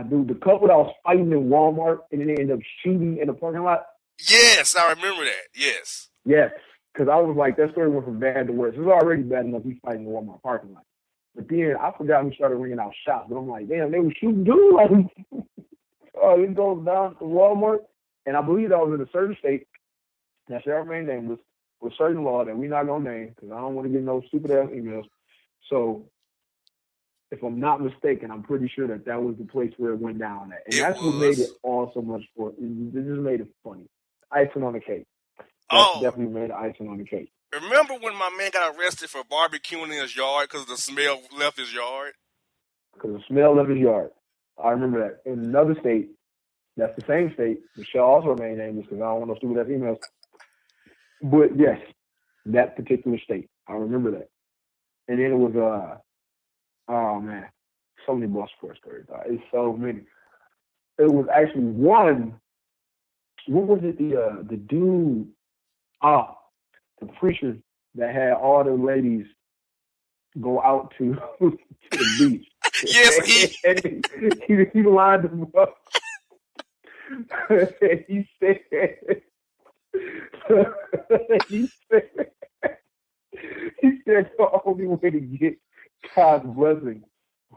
dude, the couple that was fighting in Walmart and then they ended up shooting in the parking lot. Yes, I remember that. Yes. Yes. Because I was like, that story went from bad to worse. It was already bad enough we fighting in the Walmart parking lot. But then I forgot we started ringing out shots. But I'm like, damn, they were shooting dude. Like, it goes down to Walmart. And I believe that was in a certain state. That shall remain nameless. With certain law that we're not going to name. Because I don't want to get no stupid-ass emails. So, if I'm not mistaken, I'm pretty sure that was the place where it went down at. And that's what made it all so much fun. It just made it funny. Icing on the cake. That's definitely made icing on the cake. Remember when my man got arrested for barbecuing in his yard because the smell left his yard? Because the smell left his yard. I remember that. In another state, that's the same state, Michelle also made names because I don't want no stupid ass emails. But yes, that particular state. I remember that. And then it was, oh man, so many boss sports stories. It's so many. It was actually one. What was it? The dude, the preacher that had all the ladies go out to the beach. Yes, he lined him up. he said, the only way to get God's blessing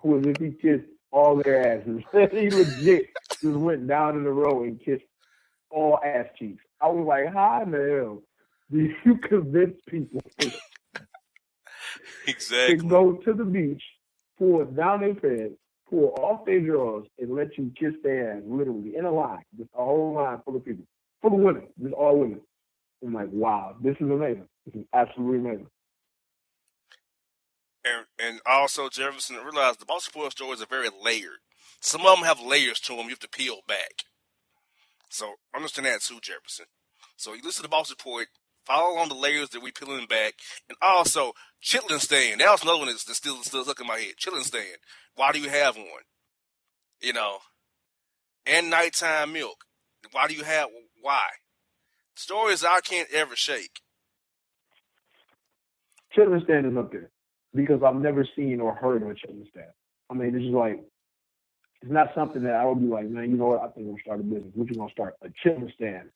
was if he kissed all their asses. He legit just went down in a row and kissed all ass cheeks. I was like, how in the hell do you convince people exactly. to go to the beach, pull down their pants, pull off their drawers, and let you kiss their ass, literally, in a line, just a whole line full of people, full of women, just all women. I'm like, wow, this is amazing. This is absolutely amazing. And also, Jefferson, realized the Boston Sports stories are very layered. Some of them have layers to them you have to peel back. So understand that too, Jefferson. So you listen to the Boston Report, follow along the layers that we peeling back, and also chitlin stand. That was another one that's still stuck in my head. Chitlin stand. Why do you have one? You know, and nighttime milk. Why do you have? Why? Stories I can't ever shake. Chitlin stand is up there because I've never seen or heard of a chitlin stand. I mean, it's just like, it's not something that I would be like, man, you know what? I think I'm going to start a business. What you going to start? A chitlin stand.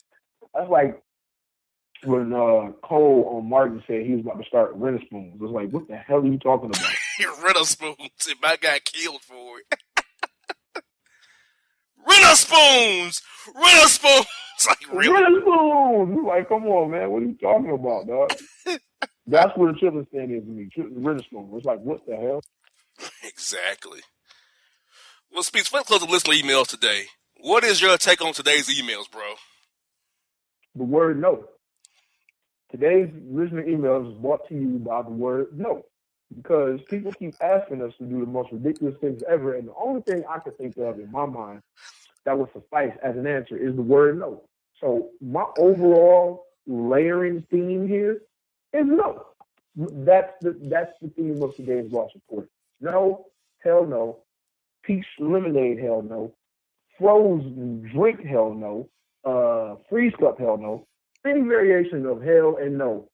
That's like when Cole on Martin said he was about to start Rent-A-Spoons. It's like, what the hell are you talking about? Rent-A-Spoons. If I got killed for it. Rent-A-Spoons! Rent-A-Spoons! Like, really? Rent-A-Spoons! Like, come on, man. What are you talking about, dog? That's what a chitlin stand is to me. Rent-A-Spoons. It's like, what the hell? Exactly. Well, Speech, let's close the list of emails today. What is your take on today's emails, bro? The word no. Today's listener emails is brought to you by the word no. Because people keep asking us to do the most ridiculous things ever, and the only thing I can think of in my mind that would suffice as an answer is the word no. So my overall layering theme here is no. That's the theme of today's Boss Report. No, hell no. Peach lemonade, hell no. Frozen drink, hell no. Freeze cup, hell no. Any variation of hell and no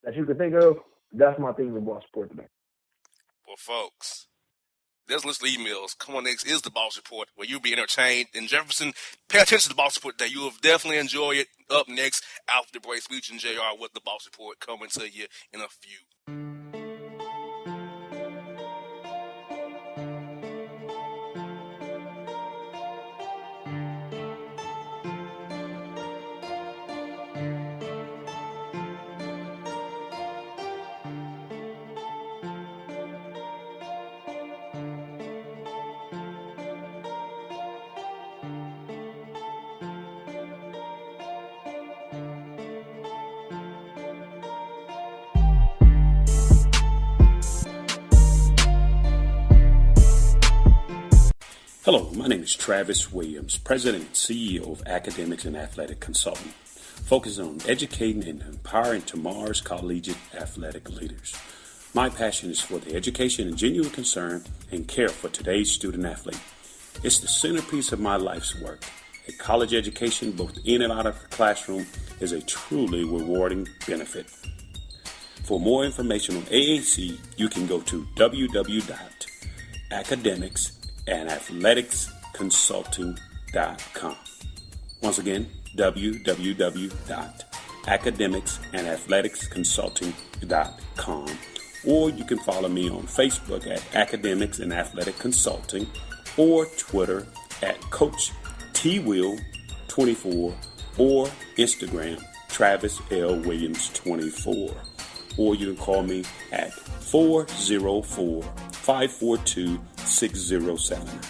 that you can think of, that's my theme of Boss Report today. Well, folks, there's a list of emails. Come on, next is the Boss Report, where you'll be entertained. And Jefferson, pay attention to the Boss Report today. You will definitely enjoy it. Up next, after the break, Speech and JR with the Boss Report coming to you in a few. Hello, my name is Travis Williams, President and CEO of Academics and Athletic Consulting, focusing on educating and empowering tomorrow's collegiate athletic leaders. My passion is for the education and genuine concern and care for today's student athlete. It's the centerpiece of my life's work. A college education, both in and out of the classroom, is a truly rewarding benefit. For more information on AAC, you can go to www.academicsandathleticsconsulting.com. Once again, www.academicsandathleticsconsulting.com. Or you can follow me on Facebook at Academics and Athletic Consulting, or Twitter at Coach TWill24, or Instagram Travis L. Williams 24. Or you can call me at 404-542-6079.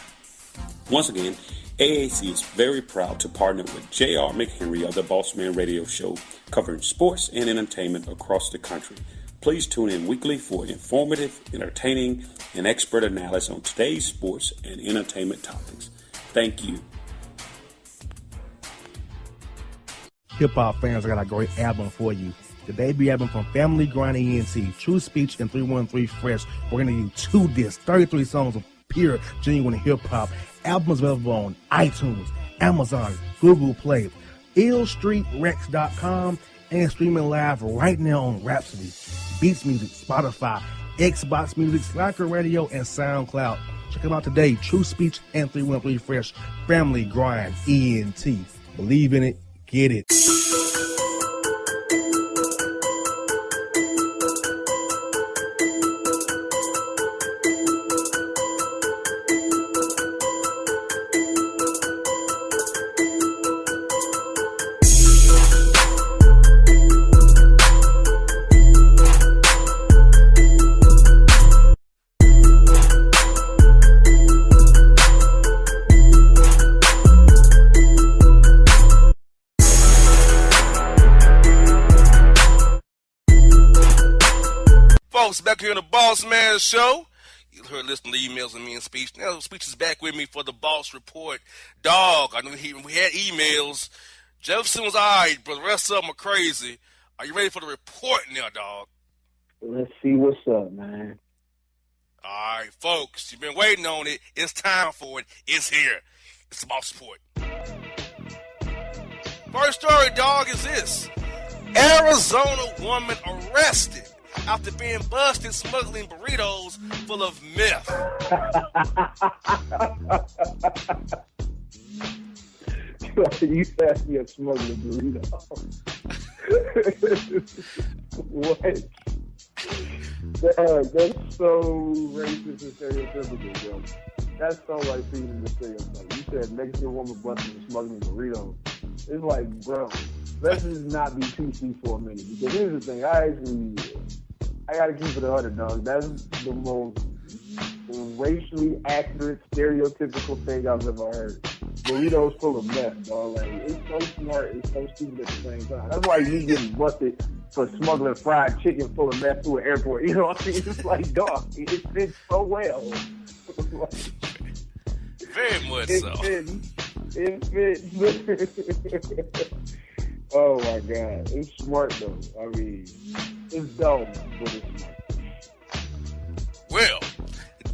Once again, AAC is very proud to partner with J.R. McHenry of the Bossman Radio Show, covering sports and entertainment across the country. Please tune in weekly for informative, entertaining, and expert analysis on today's sports and entertainment topics. Thank you. Hip-hop fans, I got a great album for you. The debut album from Family Grind ENT, TrueSpeech and 313 Fresh. We're going to do 2 discs, 33 songs of pure, genuine hip-hop. Albums available on iTunes, Amazon, Google Play, illstreetrex.com, and streaming live right now on Rhapsody, Beats Music, Spotify, Xbox Music, Slacker Radio, and SoundCloud. Check them out today. TrueSpeech and 313 Fresh. Family Grind ENT. Believe in it. Get it. Folks, back here on the Bossman Show. You heard listening to emails and me and Speech. Now Speech is back with me for the Boss Report. Dog, I know we had emails. Jefferson was all right, but the rest of them are crazy. Are you ready for the report now, dog? Let's see what's up, man. All right, folks, you've been waiting on it. It's time for it. It's here. It's the Boss Report. First story, dog, is this. Arizona woman arrested after being busted smuggling burritos full of meth. You asked me a smuggling burrito. What? That's so racist and stereotypical, bro. That sounds like feeding the stereotype. You said Mexican woman busted and smuggling burritos. It's like, bro, let's just not be PC for a minute. Because here's the thing, I gotta keep it 100, dog. That's the most racially accurate, stereotypical thing I've ever heard. Burritos full of meth, dog. Like, it's so smart, it's so stupid at the same time. That's why you getting busted for smuggling fried chicken full of meth through an airport. You know what I mean? It's like, dog, it fits so well. Very much so. It fits. Oh my God, it's smart though. I mean, it's dumb, but it's smart. Well,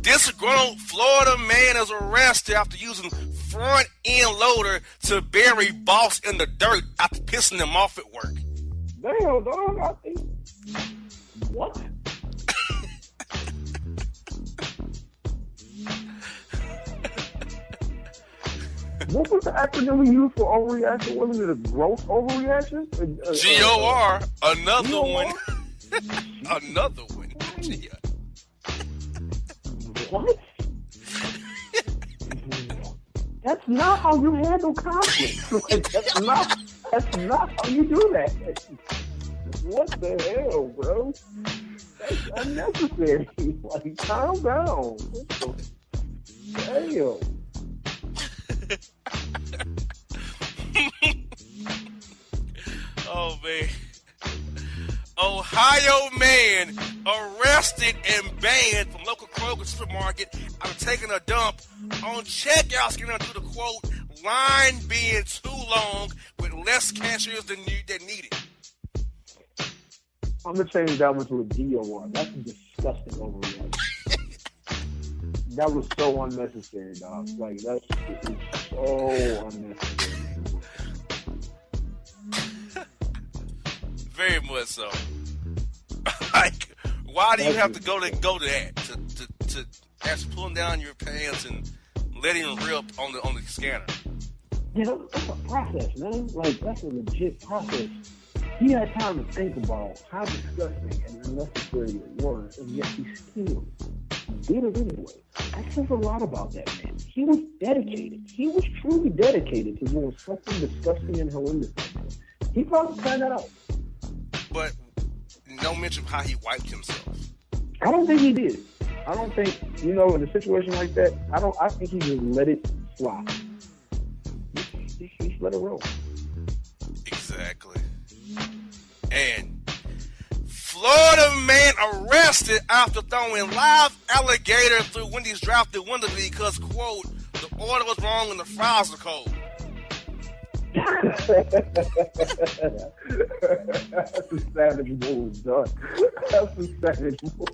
disgruntled Florida man is arrested after using front end loader to bury boss in the dirt after pissing him off at work. Damn, dog, I think. What? What was the acronym we used for overreaction? Wasn't it a gross overreaction? GOR, another one. Another one. What? That's not how you handle conflict. Like, that's not how you do that. What the hell, bro? That's unnecessary. Like, calm down. Damn. Oh, man. Ohio man arrested and banned from local Kroger supermarket after taking a dump on checkout screen due to, quote, line being too long with less cashiers than needed. I'm going to change that one to a DOR. That's a disgusting overreaction. That was so unnecessary, dog. Like, that's so unnecessary. Very much so. Like, why do you have to go to that to actually pulling down your pants and letting them rip on the scanner? Yeah, that's a process, man. Like, that's a legit process. He had time to think about how disgusting and unnecessary it was, and yet he still did it anyway. That says a lot about that man. He was dedicated. He was truly dedicated to doing something disgusting and horrendous. He probably planned that out. But no mention of how he wiped himself. I don't think he did. I don't think, in a situation like that, I think he just let it fly. He just let it roll. Exactly. And Florida man arrested after throwing live alligator through Wendy's drive-thru window because, quote, the order was wrong and the fries are cold. That's a savage move, dog. That's a savage move.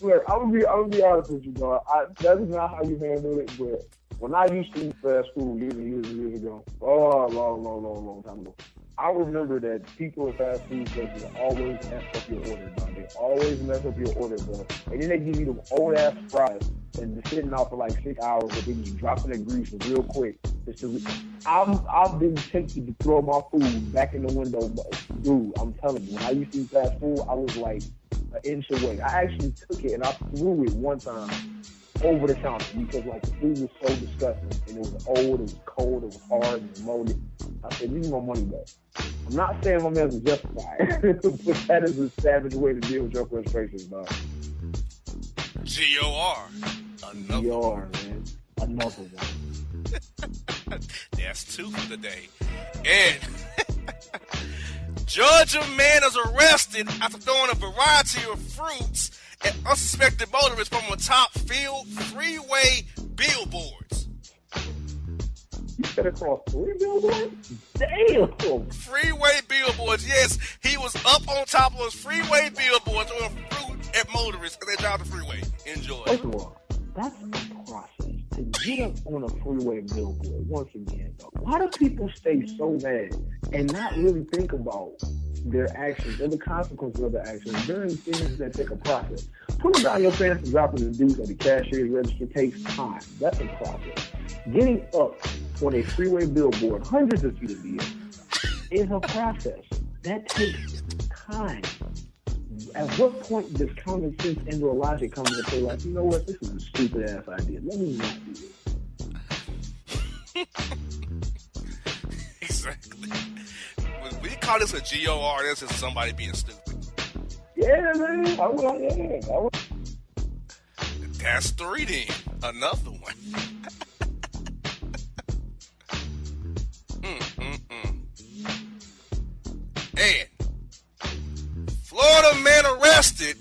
Look, I'm gonna be honest with you, dog. That's not how you handle it, but when I used to eat fast food years ago, long time ago, I remember that people at fast food places always mess up your order, dog. They always mess up your order, bro. And then they give you them old ass fries and they're sitting out for like 6 hours, but then you dropping the grease real quick. I've been tempted to throw my food back in the window, but dude, I'm telling you, when I used to eat fast food, I was like an inch away. I actually took it and I threw it one time over the counter because like the food was so disgusting and it was old, it was cold, it was hard, it was moldy. I said, "Give me my money back." I'm not saying my man's justified, but that is a savage way to deal with your frustrations, dog. GOR. GOR, man. Another one. That's 2 for the day. And Georgia man is arrested after throwing a variety of fruits at unsuspected motorists from atop freeway billboards. You said across 3 billboards? Damn! Freeway billboards, yes. He was up on top of those freeway billboards throwing fruit at motorists as they drive the freeway. Enjoy. First of all, that's the process. To get up on a freeway billboard, once again, though, why do people stay so mad and not really think about their actions or the consequences of their actions during things that take a process? Putting down your pants and dropping the deuce at the cashier's register takes time. That's a process. Getting up on a freeway billboard, hundreds of feet of the air, is a process. That takes time. At what point does common sense and logic come into play? Like, you know what? This is a stupid ass idea. Let me not do this. Exactly. We call this a GOR. This is somebody being stupid. Yeah, man. I will. That's 3 then. Another one. And Florida man arrested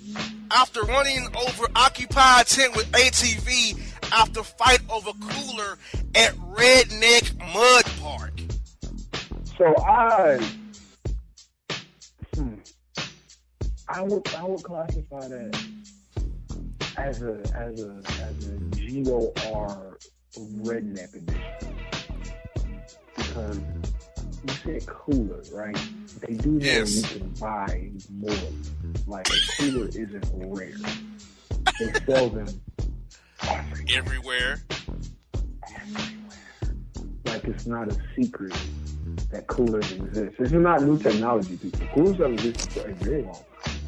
after running over occupied tent with ATV after fight over cooler at Redneck Mud Park. So I would classify that as a GOR redneck edition because you said cooler, right? They do know you can buy more. Like a cooler isn't rare. They sell them everywhere. Like it's not a secret that coolers exist. This is not new technology, people. Coolers have existed for a very long time.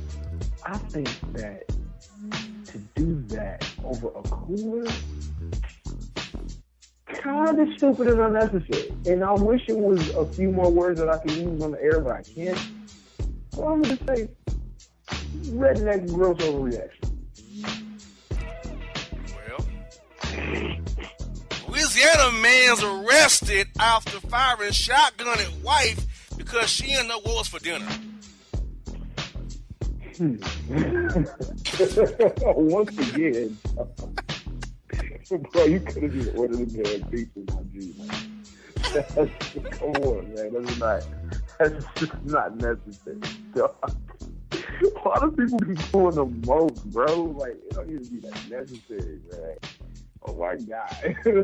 I think that to do that over a cooler kind of stupid and unnecessary. And I wish it was a few more words that I could use on the air, but I can't. So I'm going to say redneck gross overreaction. Well, Louisiana man's arrested after firing shotgun at wife because she didn't know what was for dinner. Once again, bro, you could have just ordered a damn pizza, my G, man. Come on, man. That's just not necessary. Why do people be doing the most, bro? Like, it don't even be that necessary, man. Oh my God.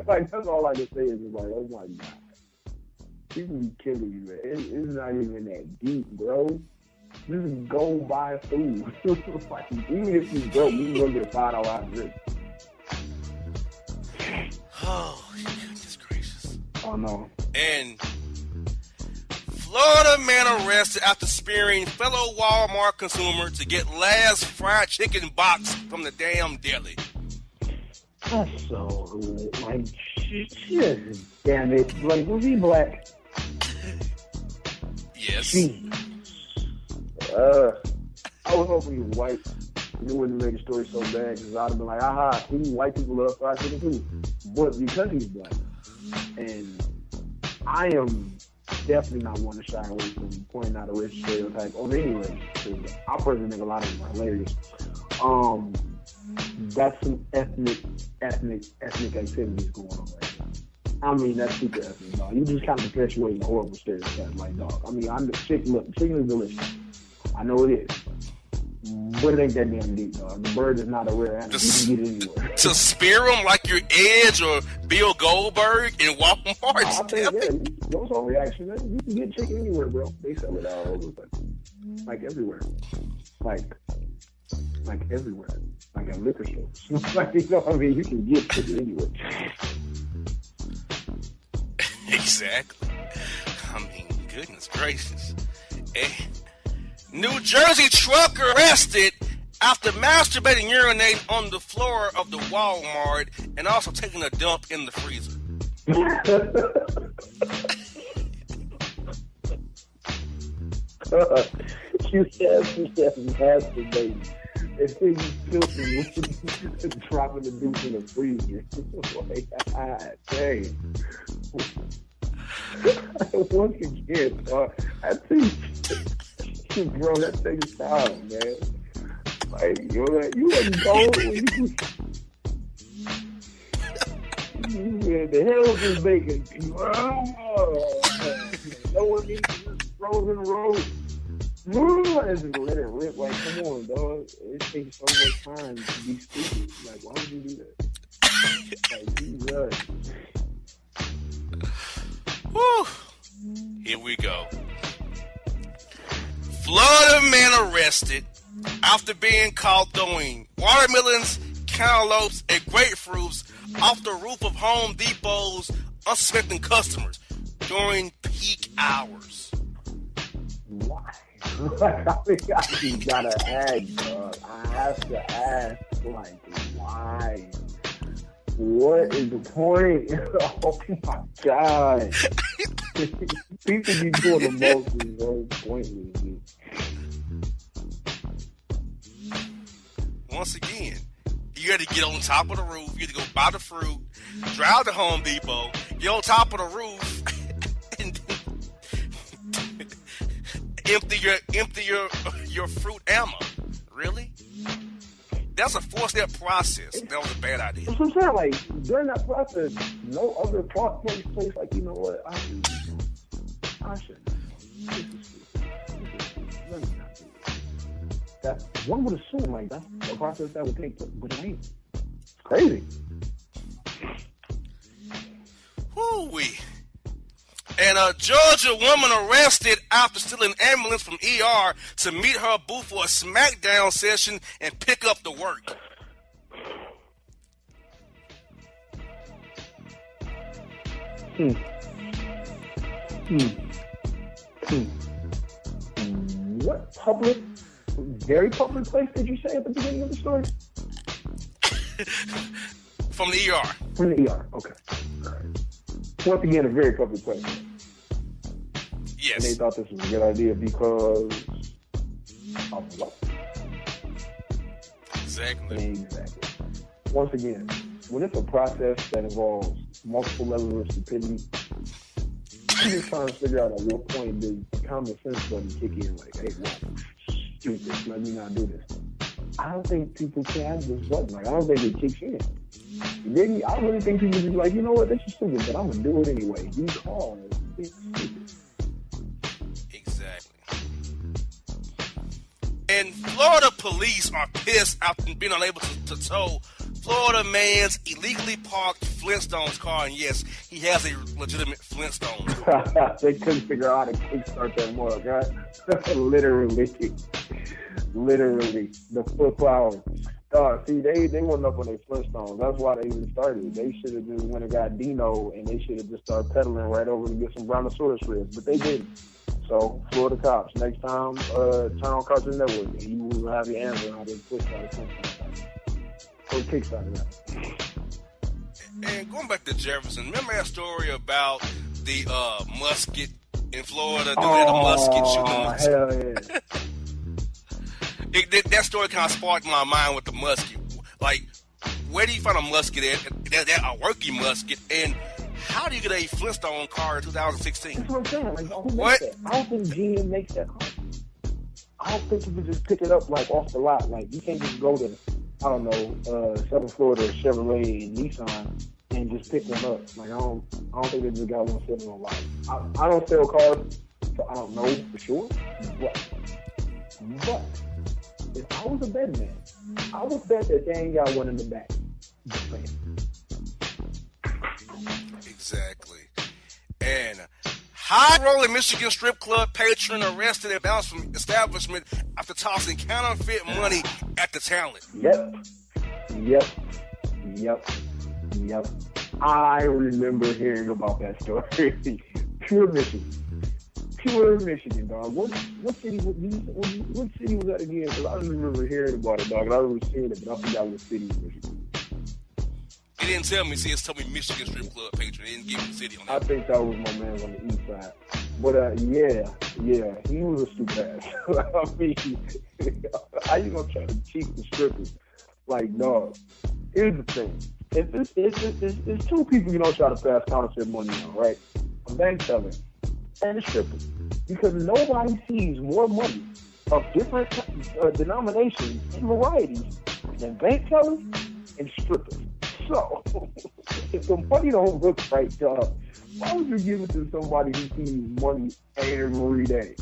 Like, that's all I can say is like, oh my God. People be killing you, man. It's not even that deep, bro. Just go buy food. Like, even if you broke, you can go get a $5 drink. Oh, goodness gracious. Oh, no. And Florida man arrested after spearing fellow Walmart consumer to get last fried chicken box from the damn deli. That's so good. Like, shit. Damn it. Like, was he black? Yes. I was hoping he was white. It wouldn't make the story so bad because I'd have been like, aha, see, white people love fried chicken too. But because he's black, and I am definitely not one to shy away from pointing out a racial stereotype of any race, because I personally think a lot of them are hilarious. That's some ethnic activities going on right now. I mean, that's super ethnic, dog. You just kind of perpetuating a horrible stereotype, like, dog. I mean, chicken is delicious. I know it is. But it ain't that damn deep, dog. The bird is not a rare animal. You can get it anywhere. To spear him like you're Edge or Bill Goldberg and walk him hard. I think, yeah, those are reaction. You can get chicken anywhere, bro. They sell it all over the place. Like everywhere. Like everywhere. Like at liquor stores. Like, you know what I mean? You can get chicken anywhere. Exactly. I mean, goodness gracious. New Jersey trucker arrested after masturbating, urinating on the floor of the Walmart and also taking a dump in the freezer. You have masturbating. And then you filthy dropping the deuce in the freezer. Like, God dang. Once again, I think, bro, that takes time, man. Like, you wasn't cold when you the hell is this bacon? No one needs to just throw in the road. And just let it rip. Like, come on, dog. It takes so much time to be stupid. Like, why would you do that? Like, Jesus. Whew. Here we go. Florida man arrested after being caught throwing watermelons, cantaloupes, and grapefruits off the roof of Home Depot's unsuspecting customers during peak hours. Why? Like, I think I just gotta ask, dog. I have to ask, like, why? What is the point? Oh my God. People be doing the most is very pointless. Once again, you had to get on top of the roof. You had to go buy the fruit, drive to Home Depot, get on top of the roof, and empty your fruit ammo. Really? That's a 4-step process. That was a bad idea. That's what I'm saying. Like, during that process, no other thought takes place. Like, you know what? I should. That one would assume, like, that's a process that would take place, but it ain't. It's crazy. Woo-wee. And a Georgia woman arrested after stealing an ambulance from ER to meet her boo for a SmackDown session and pick up the work. What public, very public place did you say at the beginning of the story? From the ER. From the ER, okay. All right. Once again, a very public place. Yes. And they thought this was a good idea because of what? Exactly. Once again, when it's a process that involves multiple levels of stupidity, I'm just trying to figure out at what point does common sense doesn't kick in, like, hey, what? Stupid, let me not do this. I don't think people can have this button. Like, I don't think it kicks in. Maybe, I really think people just like, you know what, this is stupid, but I'm going to do it anyway. Because it's stupid. Exactly. And Florida police are pissed after being unable to tow Florida man's illegally parked Flintstones car. And yes, he has a legitimate Flintstones car. They couldn't figure out how to kickstart that mug, right? Literally, the full power. See, they went up on their Flintstones. That's why they even started. They should have just went and got Dino, and they should have just started pedaling right over to get some Brontosaurus ribs, but they didn't. So, Florida cops, next time, turn on Cartoon Network, and you will have your answer on how to push that Flintstones. Or kickstart that. And going back to Jefferson, remember that story about the musket in Florida? The musket shooting. Hell yeah. That story kind of sparked my mind with the musket. Like, where do you find a musket at? A working musket, and how do you get a Flintstone car in 2016? That's what I'm saying. Like, who makes that? I don't think GM makes that car. I don't think you can just pick it up, like, off the lot. Like, you can't just go to, I don't know, Southern Florida, Chevrolet, and Nissan, and just pick one up. Like, I don't think they just got one sitting on lot. I don't sell cars, so I don't know for sure. But if I was a betting man, I would bet that they ain't got one in the back. Exactly. And high-rolling Michigan strip club patron arrested and bounced from establishment after tossing counterfeit money at the talent. Yep. I remember hearing about that story. Pure Michigan, dog. What city was that again? Because I remember hearing about it, dog. And I remember seeing it, but I forgot what city was Michigan. It didn't tell me. See, it told me Michigan strip club patron. It didn't give me the city on that. I think that was my man on the east side. But yeah, he was a stupid ass. I mean, how you gonna try to cheat the strippers? Like, dog. Here's the thing. It's two people you don't try to pass counterfeit money on, right? A bank teller and a stripper. Because nobody sees more money of different denominations and varieties than bank tellers and strippers. So, if the money don't look right, dog, why would you give it to somebody who sees money every day?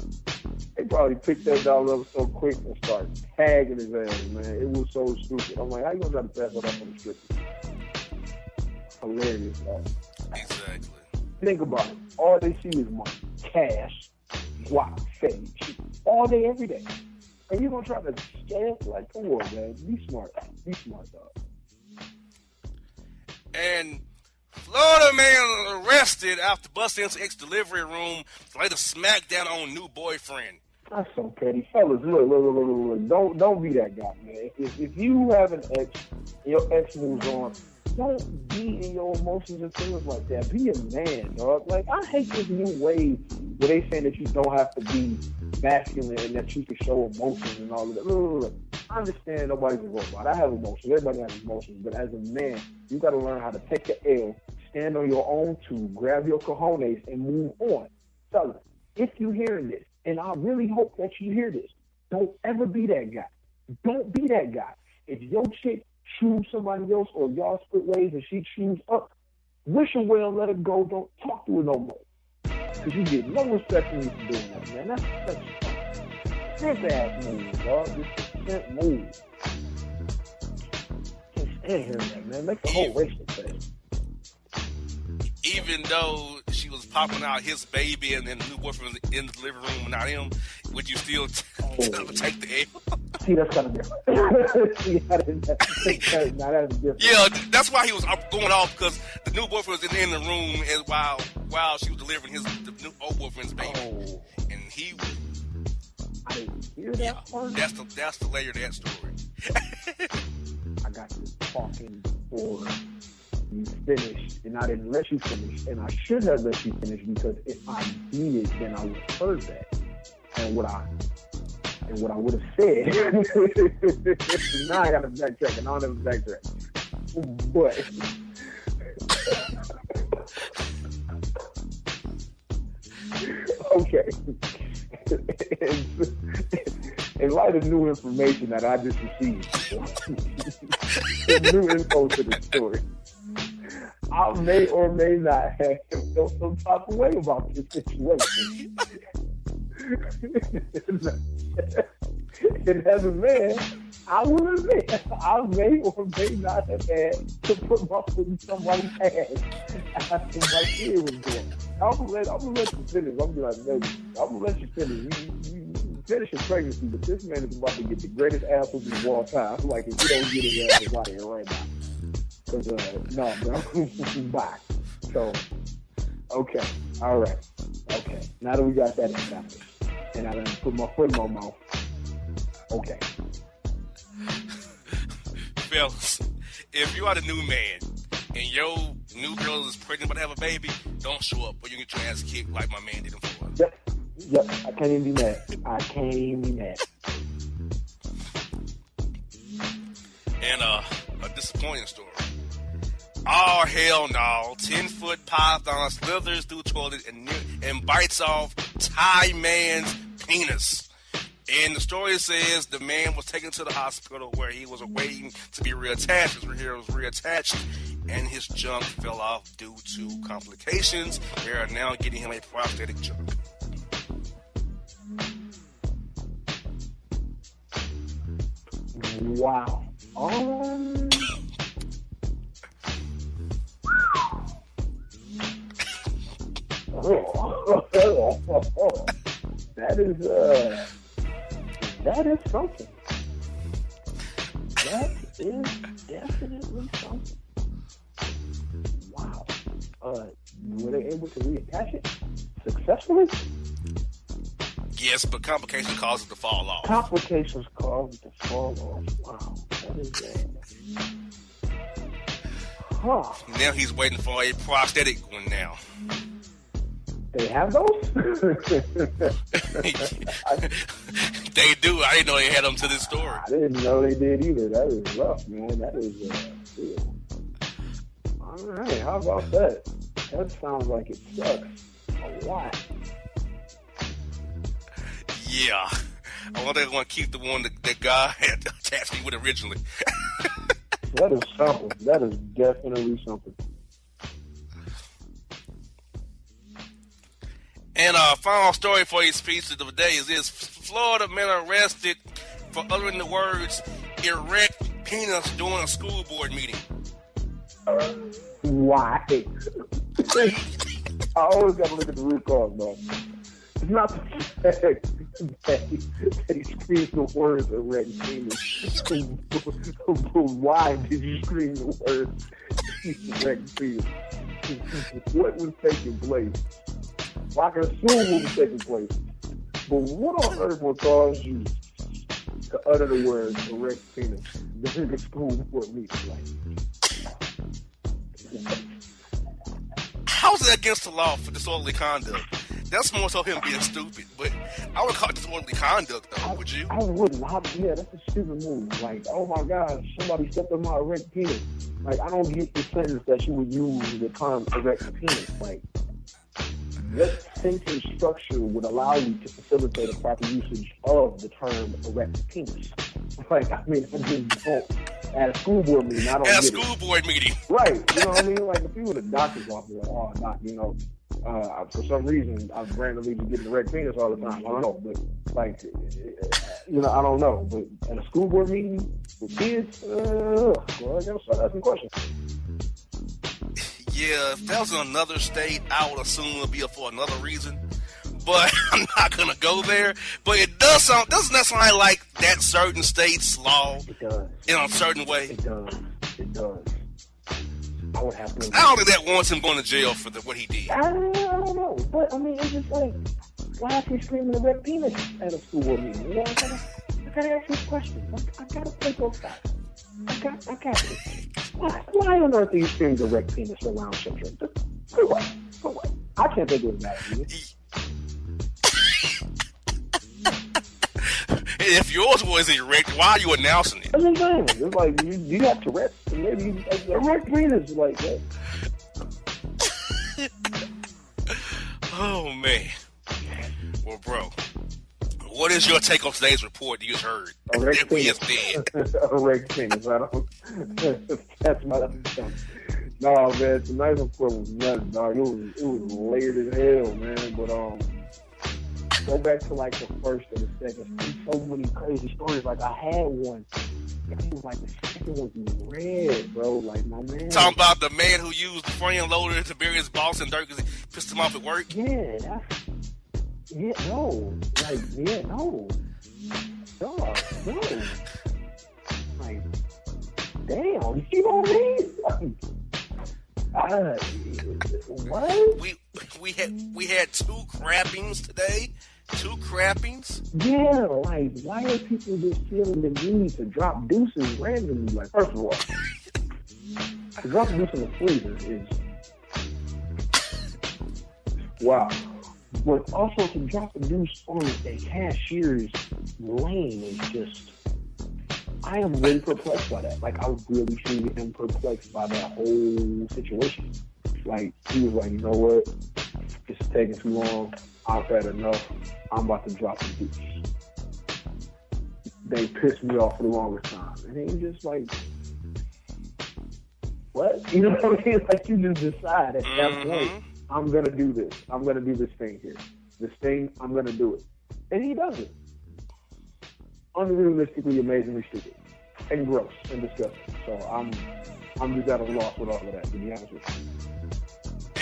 They probably picked that dollar up so quick and start tagging his ass, man. It was so stupid. I'm like, how you gonna try to pass that up on the strippers? Hilarious, dog. Exactly. Think about it. All they see is money, cash, guap, sage, all day, every day. And you're gonna try to scam? Like, come on, man. Be smart, dog. And Florida man arrested after busting into ex-delivery room to lay the smackdown on new boyfriend. That's so petty. Fellas, look. Don't be that guy, man. If you have an ex, your ex moves on, don't be in your emotions and feelings like that. Be a man, dog. Like, I hate this new wave where they saying that you don't have to be masculine and that you can show emotions and all of that. Look. I understand nobody's a robot. I have emotions. Everybody has emotions. But as a man, you got to learn how to take the L, stand on your own two, grab your cojones, and move on. Fellas, if you're hearing this, and I really hope that you hear this, don't ever be that guy. Don't be that guy. If your chick choose somebody else or y'all split ways and she choose up, wish her well, let her go. Don't talk to her no more. Because you get no respect from you for doing that, man. That's such a simp ass move, dog. Just a simp move. Can't stand hearing that, man. Makes the whole race look bad. Even though she was popping out his baby and then the new boyfriend was in the living room and not him, would you still take the L? See, that's kind of different. That's different. Yeah, that's why he was going off, because the new boyfriend was in the room and while she was delivering the new old boyfriend's baby. Oh. And he... I didn't hear that part. That's the layer of that story. I got you talking before you finished, and I didn't let you finish, and I should have let you finish, because if I did, then I would have heard that, and what I would have said. Now I got to backtrack, and I'll never backtrack. But okay. In light of new information that I just received, new info to the story, I may or may not have felt some type of way about this situation. And as a man, I will admit, I may or may not have had to put my foot in somebody's ass after my kid was born. I'm gonna let you finish. I'm gonna be like, baby, I'm gonna let you finish. You finish your pregnancy, but this man is about to get the greatest apples of all time. Like, if you don't get his ass out of here right now. Because, no, bro. Bye. So, okay. All right. Okay. Now that we got that established, and I done put my foot in my mouth. Okay. Fellas, if you are the new man and your new girl is pregnant but have a baby, don't show up or you get your ass kicked like my man did in Florida. Yep. I can't even be mad. And a disappointing story. Oh, hell no. 10-foot python slithers through toilet and bites off Thai man's penis. And the story says the man was taken to the hospital where he was awaiting to be reattached. His hair was reattached, and his junk fell off due to complications. They are now getting him a prosthetic junk. Wow. That is something. That is definitely something. Wow. Were they able to reattach it successfully? Yes, but complications cause it to fall off. Complications cause it to fall off. Wow. That is Now he's waiting for a prosthetic one now. They have those? They do. I didn't know they had them to this story. I didn't know they did either. That is rough, man. That is all right, how about that? That sounds like it sucks a lot. Yeah. I wonder if they're going to keep the one that God had attached me with originally. That is something. That is definitely something. And final story for his piece of the day is this: Florida man arrested for uttering the words "erect penis" during a school board meeting. Why? I always got to look at the root cause, man. It's not the fact that he screamed the words "erect penis." But why did you scream the words "erect penis"? What was taking place? Well, I can assume what was taking place. But what on earth will cause you to utter the words "erect penis" during the school board meeting? Like, how is that against the law for disorderly conduct? That's more so him being stupid, but I would call it disorderly conduct, though. Would you? I wouldn't. Yeah, that's a stupid move. Like, oh my gosh, somebody stepped on my erect penis. Like, I don't get the sentence that you would use the term erect penis. Like, what sentence structure would allow you to facilitate a proper usage of the term erect penis? Like, I mean, I just don't. At a school board meeting, I don't get it. At a school board meeting. Right. You know what I mean? Like, if you were the doctor's office, like, oh, doc, you know, for some reason, I'm randomly getting erect penis all the time. I don't know. But, like, you know, I don't know. But at a school board meeting with kids, well, I gotta start asking questions. Yeah, if that was in another state, I would assume it would be for another reason. But I'm not gonna go there. But it does sound, doesn't that sound like that certain state's law? It does. In a certain way? It does. It does. I would have to. I don't think that wants him going to jail for what he did. I don't know. But I mean, it's just like, why is he screaming the red penis at a school board meeting? You know, I gotta ask these questions. I gotta play both sides. I got it. Why on earth are you screaming the red penis around children? For what? I can't think of that. If yours was erect, why are you announcing it? That's what I'm saying. It's like you have Tourette's, and maybe you like erect penis like that. Oh man. Well, bro, what is your take on today's report you just heard? Erect penis. He is dead. Erect penis. I don't. That's my understanding. No, man, tonight's report was nuts, dog. It was layered as hell, man. But go back to like the first or the second. So many crazy stories. Like I had one. It was like the second one was red, bro. Like my man. Talking about the man who used the frame loader to bury his boss in dirt because he pissed him off at work. Yeah. No. Like, damn. You know what I mean? What? We had 2 crappings today. 2 crappings? Yeah, like, why are people just feeling the need to drop deuces randomly? Like, first of all, to drop a deuce in the freezer is wow. But also to drop a deuce on a cashier's lane is just, I am really perplexed by that. Like, I really truly am perplexed by that whole situation. Like, he was like, you know what? It's taking too long. I've had enough. I'm about to drop the deuce. They pissed me off for the longest time. And then you just like, what? You know what I mean? Like, you just decide at that point, I'm going to do this. I'm going to do this thing here. This thing, I'm going to do it. And he does it. Unrealistically, amazingly stupid. and gross and disgusting. So I'm just at a loss with all of that, to be honest with you.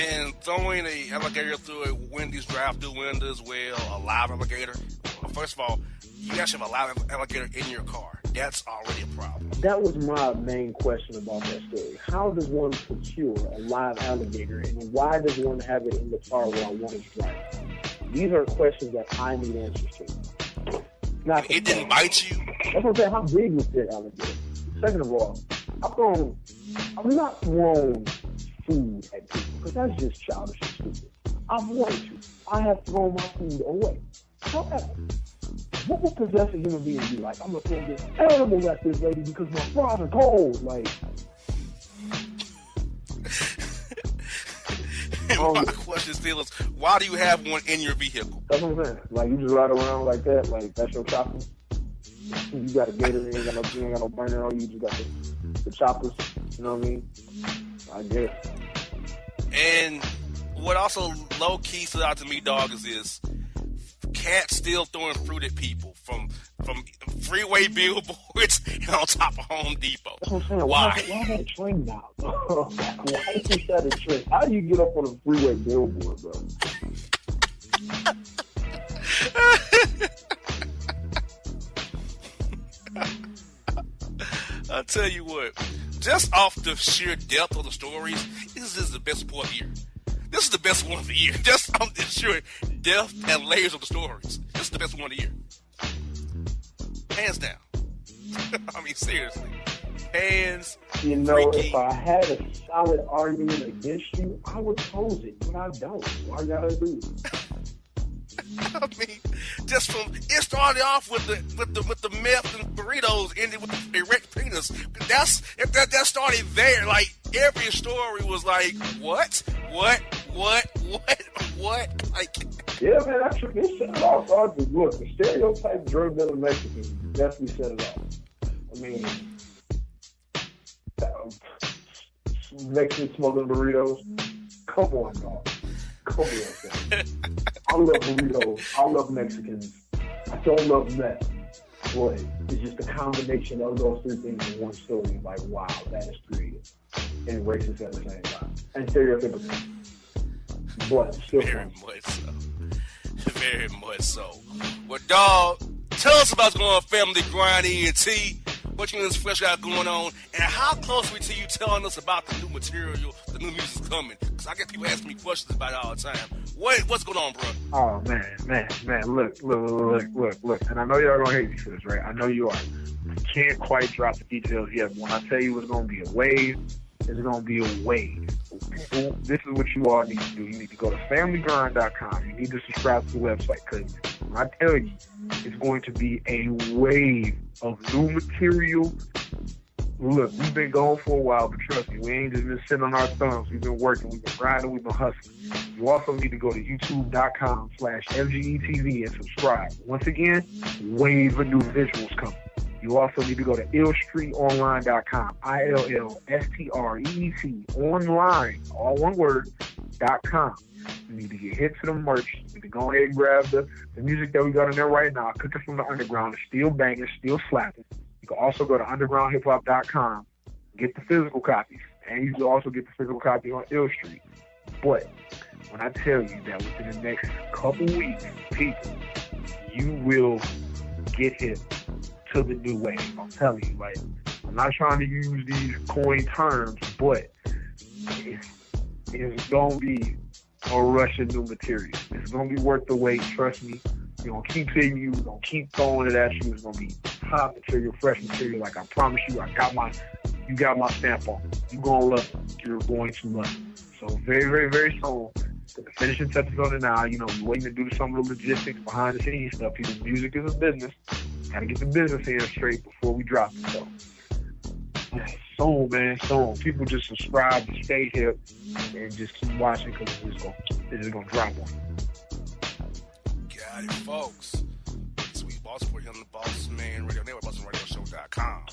And throwing a alligator through a Wendy's drive-through window as well, a live alligator. Well, first of all, you actually have a live alligator in your car. That's already a problem. That was my main question about that story. How does one procure a live alligator, and why does one have it in the car while one is driving? These are questions that I need answers to. Not it didn't bite you? That's what I'm saying. How big was that alligator? Second of all, I've not thrown food at people because that's just childish and stupid. I've wanted to. I have thrown my food away. However, what would possess a human being to be like, I'm going to throw this animal at this lady because my fries are cold? Like, my question still is, why do you have one in your vehicle? That's what I'm saying. Like, you just ride around like that, like, that's your chopper. You got a gator, you ain't got no burner on you, just got the choppers, you know what I mean? I guess. And what also low-key stood out to me, dog, is this. Cats still throwing fruit at people from freeway billboards and on top of Home Depot. That's what I'm saying. Why? Why is that a trend now? Why is that a trend? How do you get up on a freeway billboard, bro? I'll tell you what, just off the sheer depth of the stories, this is the best report of the year. This is the best one of the year. Just on the sheer depth and layers of the stories. This is the best one of the year. Hands down. I mean, seriously. Hands You know, freaking. if I had a solid argument against you, I would pose it, but I don't. So I gotta agree. I mean, just from it started off with the meth and burritos, ended with the erect penis. That started there. Like every story was like, what? Like, Yeah, man, that should be set it off. Look, the stereotype drug dealer Mexicans definitely set it off. I mean, Mexican smuggling burritos. Come on, dog. Come on, man. I love burritos. I love Mexicans. I don't love meth. But it's just a combination of those three things in one story. Like, wow, that is creative. And racist at the same time. And stereotypical. But still very fun. much so. Very much so. Well, dog, tell us about what's going on Family Grind ENT. What you and this fresh got going on, and how close we to you telling us about the new material, the new music's coming? Because I get people asking me questions about it all the time. What's going on, bro? Oh, man. Look. And I know y'all gonna hate me for this, right? I know you are. Can't quite drop the details yet. When I tell you it's gonna be a wave, it's gonna be a wave. This is what you all need to do. You need to go to familygrind.com. You need to subscribe to the website, because when I tell you, it's going to be a wave of new material. Look, we've been going for a while, but trust me, we ain't just been sitting on our thumbs. We've been working, we've been grinding, we've been hustling. You also need to go to youtube.com/FGETV and subscribe. Once again, wave of new visuals coming. You also need to go to illstreetonline.com, ILLSTREET, online, all one word, .com. You need to get hit to the merch. You need to go ahead and grab the music that we got in there right now. Cooking from the underground. It's still banging, still slapping. You can also go to undergroundhiphop.com, get the physical copies. And you can also get the physical copy on Ill Street. But when I tell you that within the next couple weeks, people, you will get hit to the new wave. I'm telling you, like, I'm not trying to use these coin terms, but it's going to be a rush of new material. It's going to be worth the wait, trust me. We're going to keep hitting you. We're going to keep throwing it at you. It's going to be hot material, fresh material. Like I promise you, you got my stamp on it. You're going to love it. You're going to love it. So very, very, very soon, the finishing touches on it now. You know, we're waiting to do some of the logistics, behind the scenes stuff. Because music is a business. Got to get the business in straight before we drop it. So, soon, man, soon. People just subscribe to stay here and just keep watching, because it's going to drop on. Got it, folks. Sweet Boss, we're here on the Bossman Radio Network, BossmanRadioShow.com.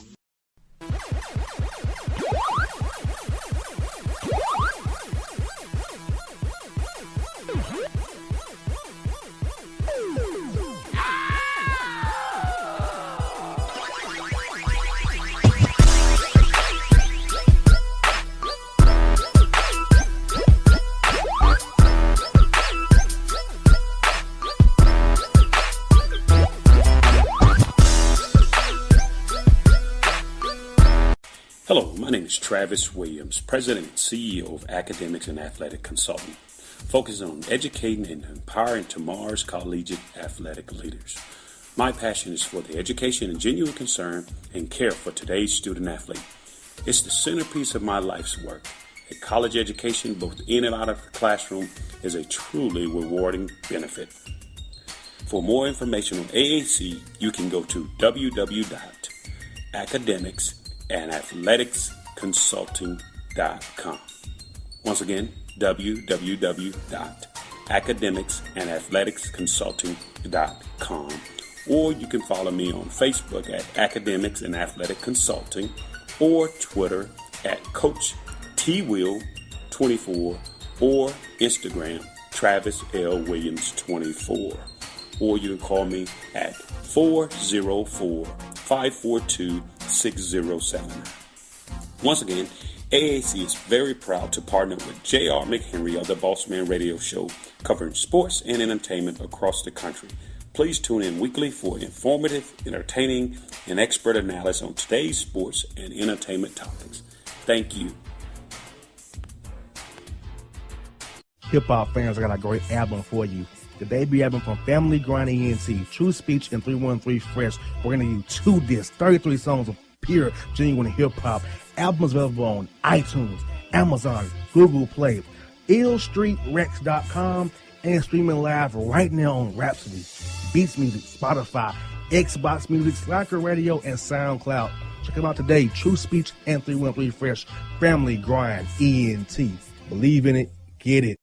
Travis Williams, President and CEO of Academics and Athletic Consulting, focusing on educating and empowering tomorrow's collegiate athletic leaders. My passion is for the education and genuine concern and care for today's student athlete. It's the centerpiece of my life's work. A college education, both in and out of the classroom, is a truly rewarding benefit. For more information on AAC, you can go to www.academicsandathleticsconsulting.com. Once again, www.academicsandathleticsconsulting.com. Or you can follow me on Facebook at Academics and Athletic Consulting, or Twitter at Coach TWill24, or Instagram Travis L. Williams 24. Or you can call me at 404-542-6079. Once again, AAC is very proud to partner with J.R. McHenry of the Bossman Radio Show, covering sports and entertainment across the country. Please tune in weekly for informative, entertaining, and expert analysis on today's sports and entertainment topics. Thank you. Hip-hop fans, I got a great album for you. The debut album from Family Grind ENT, TrueSpeech and 313 Fresh. We're going to use 2 discs, 33 songs of pure, genuine hip-hop. Albums available on iTunes, Amazon, Google Play, illstreetrex.com, and streaming live right now on Rhapsody, Beats Music, Spotify, Xbox Music, Slacker Radio, and SoundCloud. Check them out today. TrueSpeech and 313 Fresh. Family Grind ENT. Believe in it. Get it.